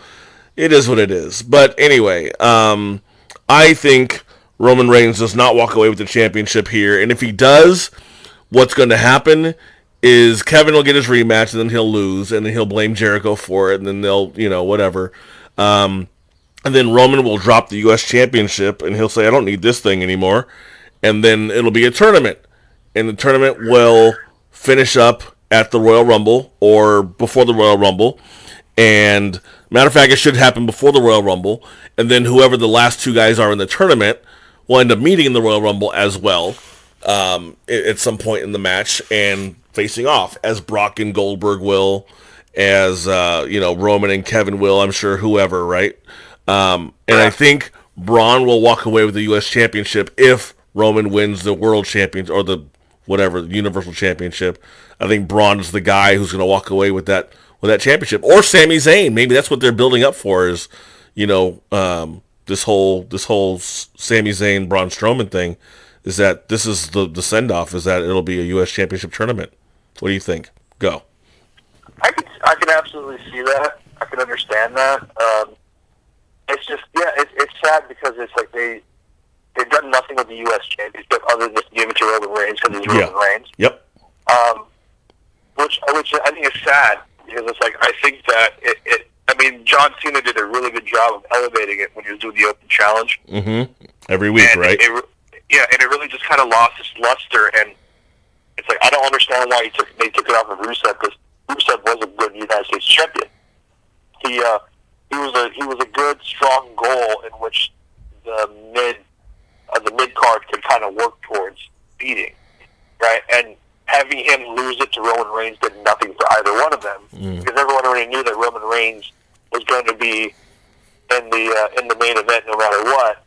it is what it is. But anyway, I think Roman Reigns does not walk away with the championship here, and if he does, what's going to happen is Kevin will get his rematch, and then he'll lose, and then he'll blame Jericho for it, and then they'll, whatever. And then Roman will drop the U.S. championship, and he'll say, I don't need this thing anymore, and then it'll be a tournament, and the tournament will finish up at the Royal Rumble or before the Royal Rumble, and matter of fact, it should happen before the Royal Rumble, and then whoever the last 2 guys are in the tournament will end up meeting in the Royal Rumble as well at some point in the match and facing off, as Brock and Goldberg will, as Roman and Kevin will, I'm sure, whoever, right? And I think Braun will walk away with the U.S. Championship if Roman wins the World Championship or the Universal Championship. I think Braun is the guy who's going to walk away with that championship, or Sami Zayn. Maybe that's what they're building up for. Is this whole Sami Zayn Braun Strowman thing? Is that this is the send off? Is that it'll be a U.S. Championship tournament? What do you think? Go. I can absolutely see that. I can understand that. It's just it's sad because it's like they've done nothing with the U.S. Championship other than just give it to Roman Reigns because it's Roman Reigns. Yep. Which I think is sad because it's like I think that John Cena did a really good job of elevating it when he was doing the Open Challenge. Mm-hmm. Every week, and right? And it really just kind of lost its luster, and it's like I don't understand why they took it off of Rusev, because Rusev was a good United States champion. He was a good, strong goal in which the mid card could kind of work towards beating, right? And having him lose it to Roman Reigns did nothing for either one of them, because everyone already knew that Roman Reigns was going to be in the main event no matter what.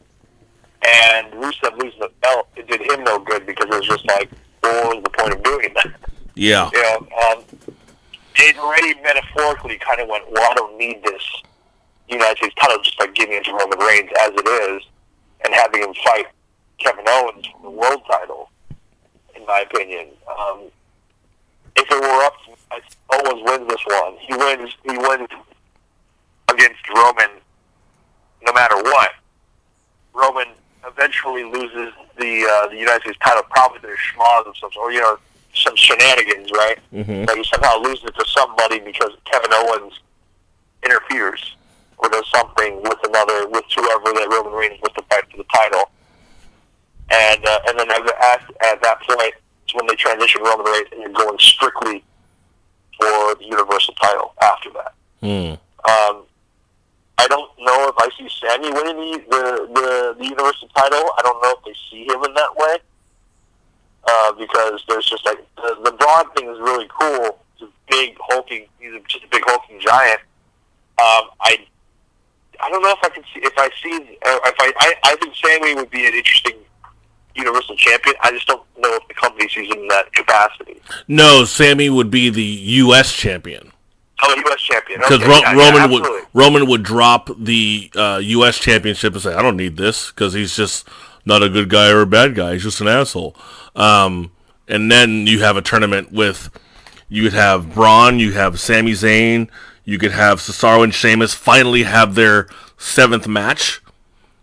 And Rusev losing the belt, it did him no good because it was just like, what was the point of doing that? Yeah. It already metaphorically kind of went, well, I don't need this United States title, just like giving it to Roman Reigns as it is, and having him fight Kevin Owens for the world title, in my opinion. If it were up to me, Owens wins this one. He wins against Roman no matter what. Roman eventually loses the United States title, probably to schmoz of some sort, or some shenanigans, right? Mm-hmm. Like he somehow loses it to somebody because Kevin Owens interferes or does something with whoever that Roman Reigns wants to fight for the title, and then at that point, it's when they transition Roman Reigns and you're going strictly for the Universal title after that. I don't know if I see Sammy winning the Universal title. I don't know if they see him in that way. Because there's just like the Braun thing is really cool. He's just a big hulking giant. I don't know if I can see I think Sammy would be an interesting Universal champion. I just don't know if the company sees him in that capacity. No, Sammy would be the U.S. champion. Oh, the U.S. champion. Because Okay, Roman would drop the U.S. championship and say, "I don't need this," because he's just not a good guy or a bad guy. He's just an asshole. And then you have a tournament you could have Braun, you have Sami Zayn, you could have Cesaro and Sheamus finally have their 7th match.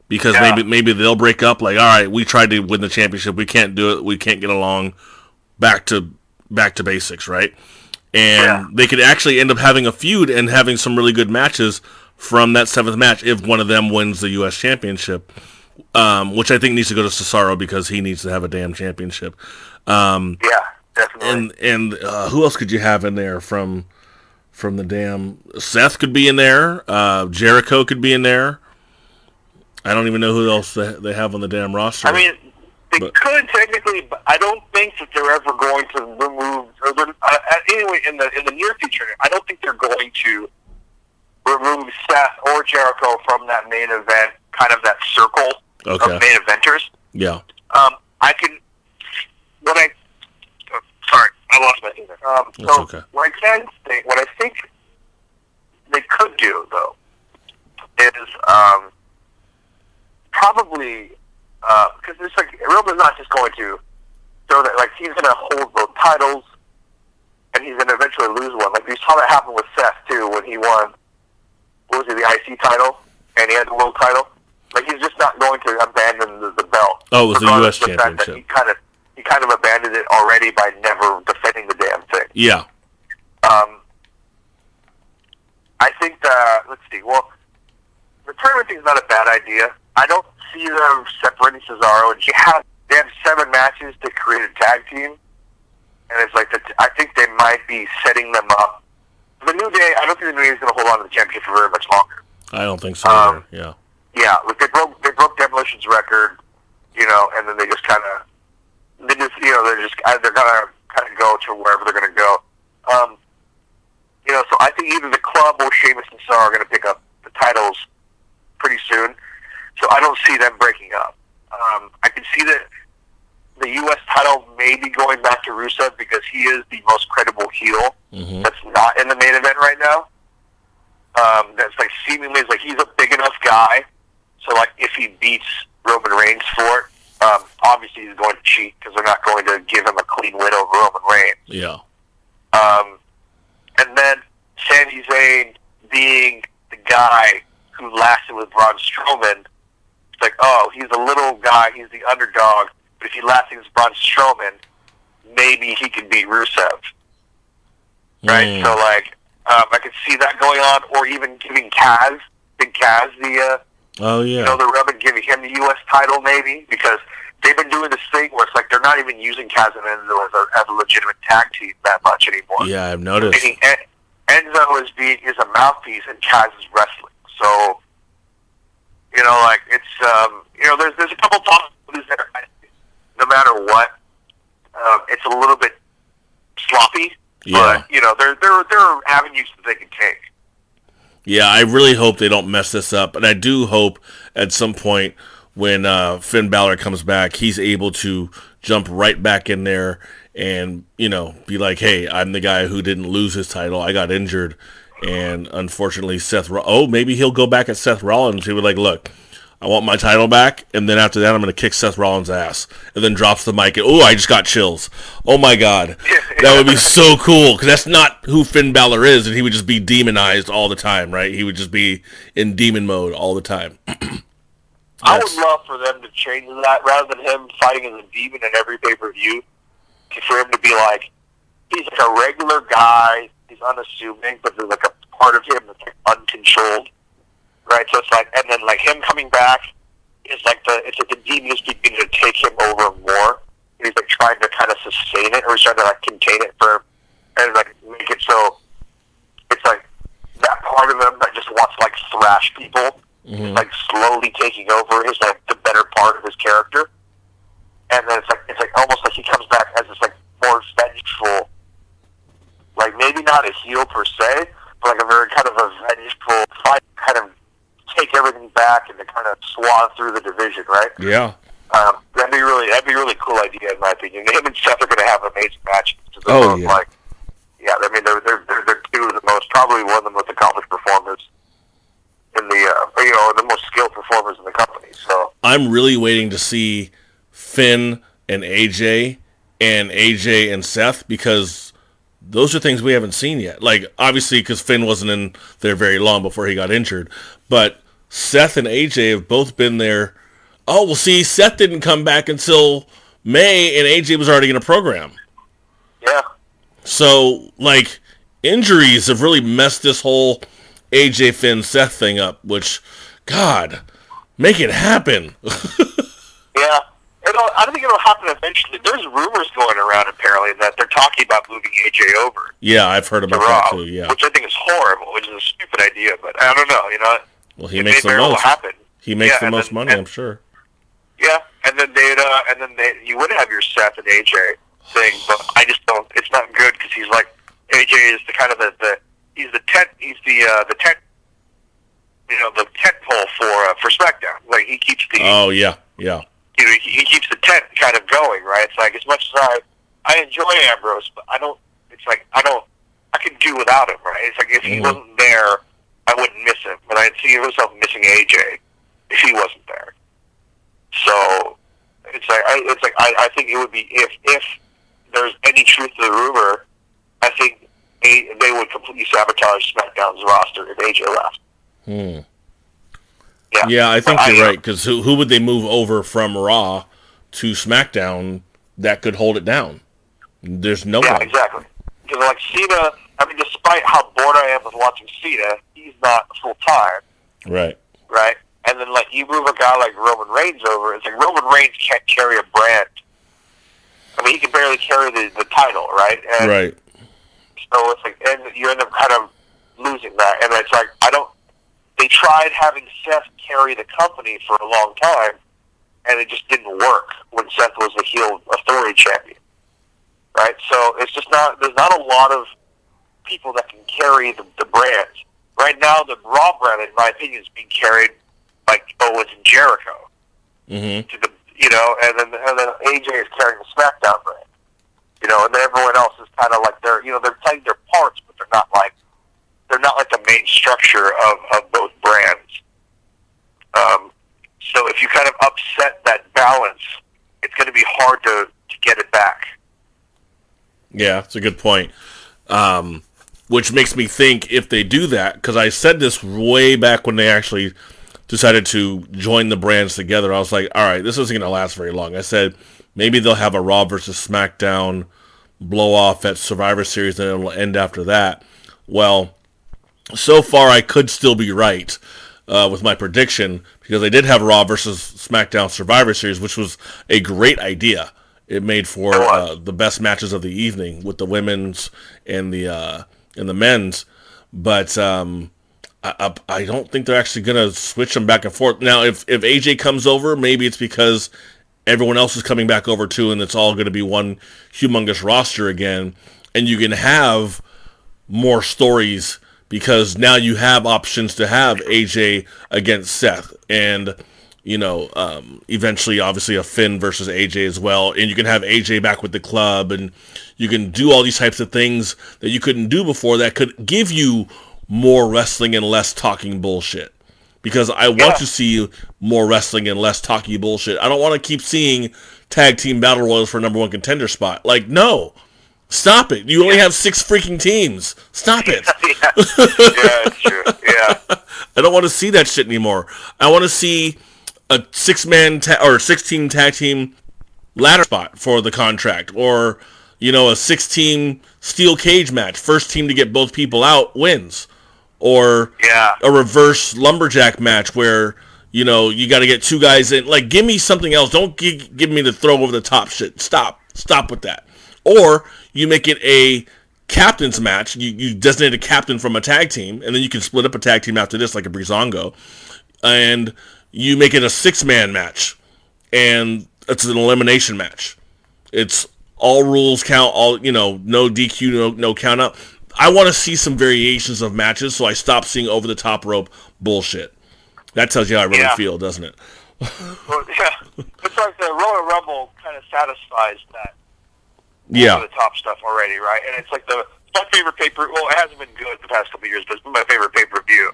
Because maybe they'll break up. Like, all right, we tried to win the championship, we can't do it, we can't get along. Back to basics, right? And they could actually end up having a feud and having some really good matches from that 7th match if one of them wins the U.S. championship, which I think needs to go to Cesaro because he needs to have a damn championship. Definitely. And who else could you have in there from the damn... Seth could be in there. Jericho could be in there. I don't even know who else they have on the damn roster. I mean, they could technically, but I don't think that they're ever going to remove. Anyway, in the near future, I don't think they're going to remove Seth or Jericho from that main event, kind of that circle of main eventers. Yeah. Sorry, I lost my thing there. That's okay. What I think they could do though is probably because it's like Roman's not just going to throw that, like he's going to hold both titles and he's going to eventually lose one. Like we saw that happen with Seth too when he won. What was it, the IC title, and he had the world title? Like he's just not going to abandon the belt. Oh, it was the U.S. championship. He kind of abandoned it already by never defending the damn thing. Yeah. I think that, let's see, well, the tournament thing is not a bad idea. I don't see them separating Cesaro. They have 7 matches to create a tag team, and it's like, I think they might be setting them up. The New Day, I don't think the New Day is going to hold on to the championship for very much longer. I don't think so either, yeah. Yeah, like they broke Demolition's record, and then they just kind of, they're gonna kind of go to wherever they're gonna go. So I think either the club or Sheamus and Cesaro are gonna pick up the titles pretty soon. So I don't see them breaking up. I can see that the U.S. title may be going back to Rusev because he is the most credible heel that's not in the main event right now. That's like seemingly is like he's a big enough guy. So like if he beats Roman Reigns for it, obviously he's going to cheat because they're not going to give him a clean win over Roman Reigns. Yeah. And then Sami Zayn being the guy who lasted with Braun Strowman, it's like, oh, he's a little guy, he's the underdog, but if he lasts against Braun Strowman, maybe he can beat Rusev. Right? So like, I could see that going on, or even giving Big Kaz the the rub and giving him the U.S. title maybe, because they've been doing this thing where it's like they're not even using Kaz and Enzo as a legitimate tag team that much anymore. Yeah, I've noticed. Enzo is a mouthpiece and Kaz is wrestling. So, it's, there's a couple possibilities there. No matter what, it's a little bit sloppy. Yeah. But, there are avenues that they can take. Yeah, I really hope they don't mess this up. And I do hope at some point when Finn Balor comes back, he's able to jump right back in there and, be like, hey, I'm the guy who didn't lose his title. I got injured. And unfortunately, maybe he'll go back at Seth Rollins. He would like, look, I want my title back. And then after that, I'm going to kick Seth Rollins' ass. And then drops the mic. And, I just got chills. Oh, my God. That would be so cool. Because that's not who Finn Balor is. And he would just be demonized all the time, right? He would just be in demon mode all the time. I would love for them to change that rather than him fighting as a demon in every pay-per-view. For him to be like, he's like a regular guy, he's unassuming, but there's like a part of him that's like uncontrolled, right? So it's like, and then like him coming back is like the demon is beginning to take him over more. And he's like trying to kind of sustain it, or he's trying to like contain it for and like make it so it's like that part of him that just wants to like thrash people, is like slowly taking over his like the better part of his character, and then it's like almost like he comes back as this like more vengeful, like maybe not a heel per se, but like a very kind of a vengeful fight, kind of take everything back and to kind of swath through the division, right? Yeah. That'd be a really cool idea in my opinion. Him and Seth are going to have amazing matches. Oh yeah. Like, yeah, I mean they're two of the most, probably one of the most accomplished performers in the the most skilled performers in the company. So I'm really waiting to see Finn and AJ and Seth, because those are things we haven't seen yet. Like, obviously, because Finn wasn't in there very long before he got injured, but Seth and AJ have both been there. Oh, well, see, Seth didn't come back until May, and AJ was already in a program. yeah, So, like, injuries have really messed this whole AJ Finn Seth thing up, which, God, make it happen. yeah. I don't think it'll happen eventually. There's rumors going around apparently that they're talking about moving AJ over Yeah, I've heard about to Raw, that too, yeah. which I think is horrible, which is a stupid idea. But I don't know. Well, he it makes may the very well most. happen. He makes the and most then- money, and- I'm sure. Yeah, and then you would have your Seth and AJ thing, but I just don't. It's not good because he's like AJ is the kind of he's the tent the tent pole for SmackDown. Like he keeps the Oh, yeah, yeah. he keeps the tent kind of going, right? It's like as much as I enjoy Ambrose, but I could do without him, right? It's like if he wasn't there, I wouldn't miss him, but I'd see myself missing AJ if he wasn't there. So I think it would be if there's any truth to the rumor, I think they would completely sabotage SmackDown's roster if AJ left. Yeah, I think But you're right, because who would they move over from Raw to SmackDown that could hold it down? There's no Yeah, one. exactly. Because like Cena, I mean, despite how bored I am with watching Cena, he's not full time, Right. right? And then like you move a guy like Roman Reigns over, it's like Roman Reigns can't carry a brand. I mean, he can barely carry the title, right? And Right. so it's like, and you end up kind of losing that. And it's like, they tried having Seth carry the company for a long time, and it just didn't work when Seth was the heel authority champion, right? So it's just there's not a lot of people that can carry the brand. Right now, the Raw brand, in my opinion, is being carried like Owens and Jericho. Mm-hmm. To the, and then AJ is carrying the SmackDown brand. And then everyone else is kind of like they're playing their parts, but they're not like the main structure of both brands. So if you kind of upset that balance, it's going to be hard to get it back. Yeah, that's a good point. Which makes me think if they do that, because I said this way back when they actually decided to join the brands together, I was like, all right, this isn't going to last very long. I said maybe they'll have a Raw versus SmackDown blow off at Survivor Series, and it'll end after that. Well, so far I could still be right with my prediction, because I did have Raw versus SmackDown Survivor Series, which was a great idea. It made for the best matches of the evening with the women's and the men's, but I don't think they're actually going to switch them back and forth. Now, if AJ comes over, maybe it's because everyone else is coming back over too, and it's all going to be one humongous roster again, and you can have more stories because now you have options to have AJ against Seth, and eventually, obviously, a Finn versus AJ as well, and you can have AJ back with the club, and you can do all these types of things that you couldn't do before that could give you more wrestling and less talking bullshit. Because I want to see more wrestling and less talky bullshit. I don't want to keep seeing tag team battle royals for number one contender spot. Like, no. Stop it. You only have 6 freaking teams. Stop it. Yeah, it's true. Yeah. I don't want to see that shit anymore. I want to see a 6-man or 16 tag team ladder spot for the contract, or a 6-team steel cage match. First team to get both people out wins, or a reverse lumberjack match where you got to get 2 guys in. Like, give me something else. Don't give me the throw over the top shit. Stop with that. Or you make it a captain's match. You designate a captain from a tag team, and then you can split up a tag team after this, like a Breezango, and you make it a 6-man match, and it's an elimination match. It's all rules count, all no DQ, no count out. I want to see some variations of matches, so I stop seeing over the top rope bullshit. That tells you how I really feel, doesn't it? Well, yeah, it's like the Royal Rumble kind of satisfies that. Yeah, the top stuff already, right? And it's like my favorite paper. Well, it hasn't been good the past couple of years, but it's been my favorite pay-per-view.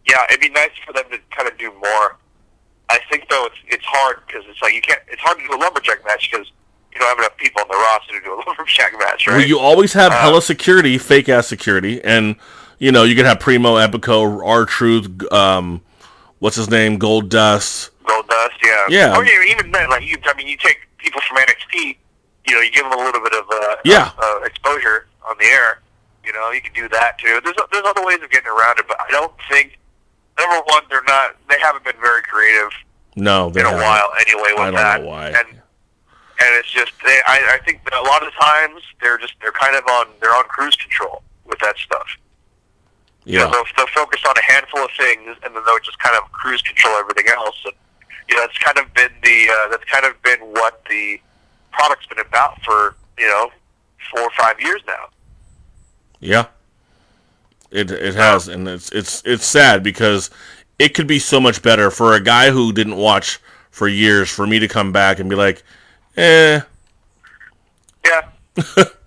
Yeah, it'd be nice for them to kind of do more. I think though it's hard because it's like it's hard to do a lumberjack match because you don't have enough people on the roster to do a lumberjack match, right? Well, you always have hella security, fake ass security, and you can have Primo, Epico, R-Truth, what's his name, Goldust, yeah. Yeah. Or even then, like you take people from NXT, you give them a little bit of exposure on the air. You can do that too. There's other ways of getting around it, but I don't think. Number one, they haven't been very creative. No, in a while anyway with that. I don't know why. And it's just I think that a lot of times they're kind of on cruise control with that stuff. Yeah. They'll focus on a handful of things and then they'll just kind of cruise control everything else. And that's kind of been what the product's been about for 4 or 5 years now. Yeah. It has, and it's sad because it could be so much better for a guy who didn't watch for years. For me to come back and be like, Yeah,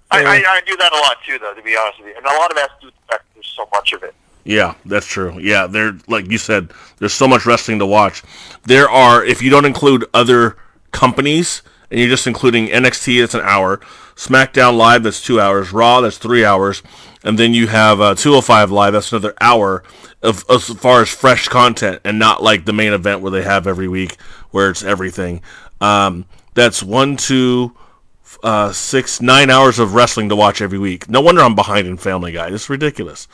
I do that a lot too, though. To be honest with you, and a lot of it has to do with the fact that there's so much of it. Yeah, that's true. Yeah, like you said, there's so much wrestling to watch. There are, if you don't include other companies and you're just including NXT, that's an hour. SmackDown Live, that's 2 hours. Raw, that's 3 hours. And then you have 205 Live, that's another hour of as far as fresh content and not like the main event where they have every week where it's everything. That's 1, 2, 6, 9 hours of wrestling to watch every week. No wonder I'm behind in Family Guy. It's ridiculous.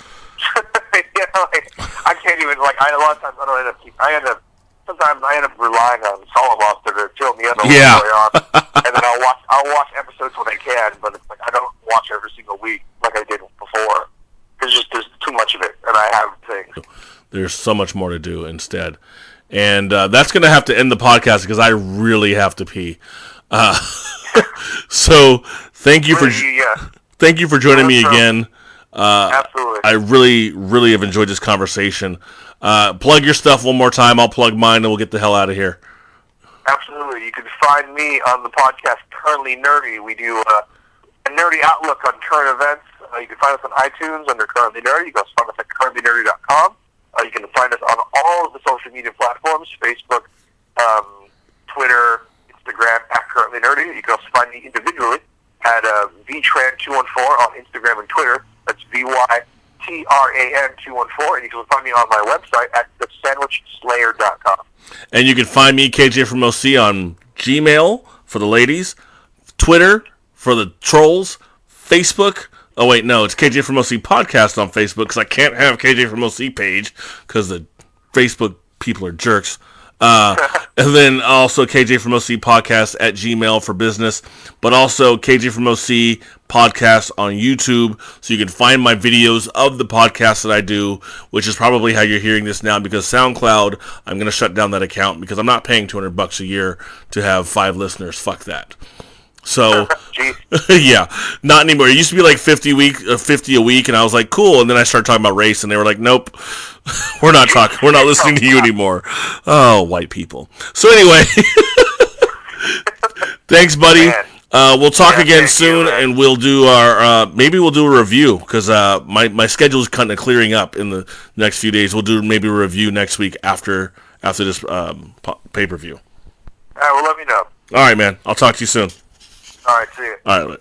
I can't even, a lot of times sometimes I end up relying on Solid Monster to fill me in on what's going on. And then I'll watch episodes when I can, but it's like I don't watch every single week like I did before. There's too much of it, and I have things. There's so much more to do instead. And that's going to have to end the podcast because I really have to pee. So thank you for joining me again. Absolutely. I really, really have enjoyed this conversation. Plug your stuff one more time. I'll plug mine, and we'll get the hell out of here. Absolutely. You can find me on the podcast Currently Nerdy. We do a nerdy outlook on current events. You can find us on iTunes under Currently Nerdy. You can also find us at currentlynerdy.com. You can find us on all of the social media platforms, Facebook, Twitter, Instagram, at Currently Nerdy. You can also find me individually at Vy Tran 214 on Instagram and Twitter. That's VYTRAN 214. And you can find me on my website at thesandwichslayer.com. And you can find me, KJ from OC, on Gmail for the ladies, Twitter for the trolls, Facebook. Oh, wait, no, it's KJ from OC podcast on Facebook because I can't have KJ from OC page because the Facebook people are jerks. And then also KJ from OC podcast at Gmail for business, but also KJ from OC podcast on YouTube, so you can find my videos of the podcast that I do, which is probably how you're hearing this now, because SoundCloud, I'm going to shut down that account because I'm not paying $200 a year to have 5 listeners. Fuck that. So, yeah, not anymore. It used to be like 50 a week, and I was like, cool. And then I started talking about race, and they were like, nope, we're not listening to you anymore. Oh, white people. So anyway, thanks, buddy. We'll talk again soon, and we'll do maybe we'll do a review, because my schedule is kind of clearing up in the next few days. We'll do maybe a review next week after this pay-per-view. All right, well, let me know. All right, man. I'll talk to you soon. All right, see you. All right.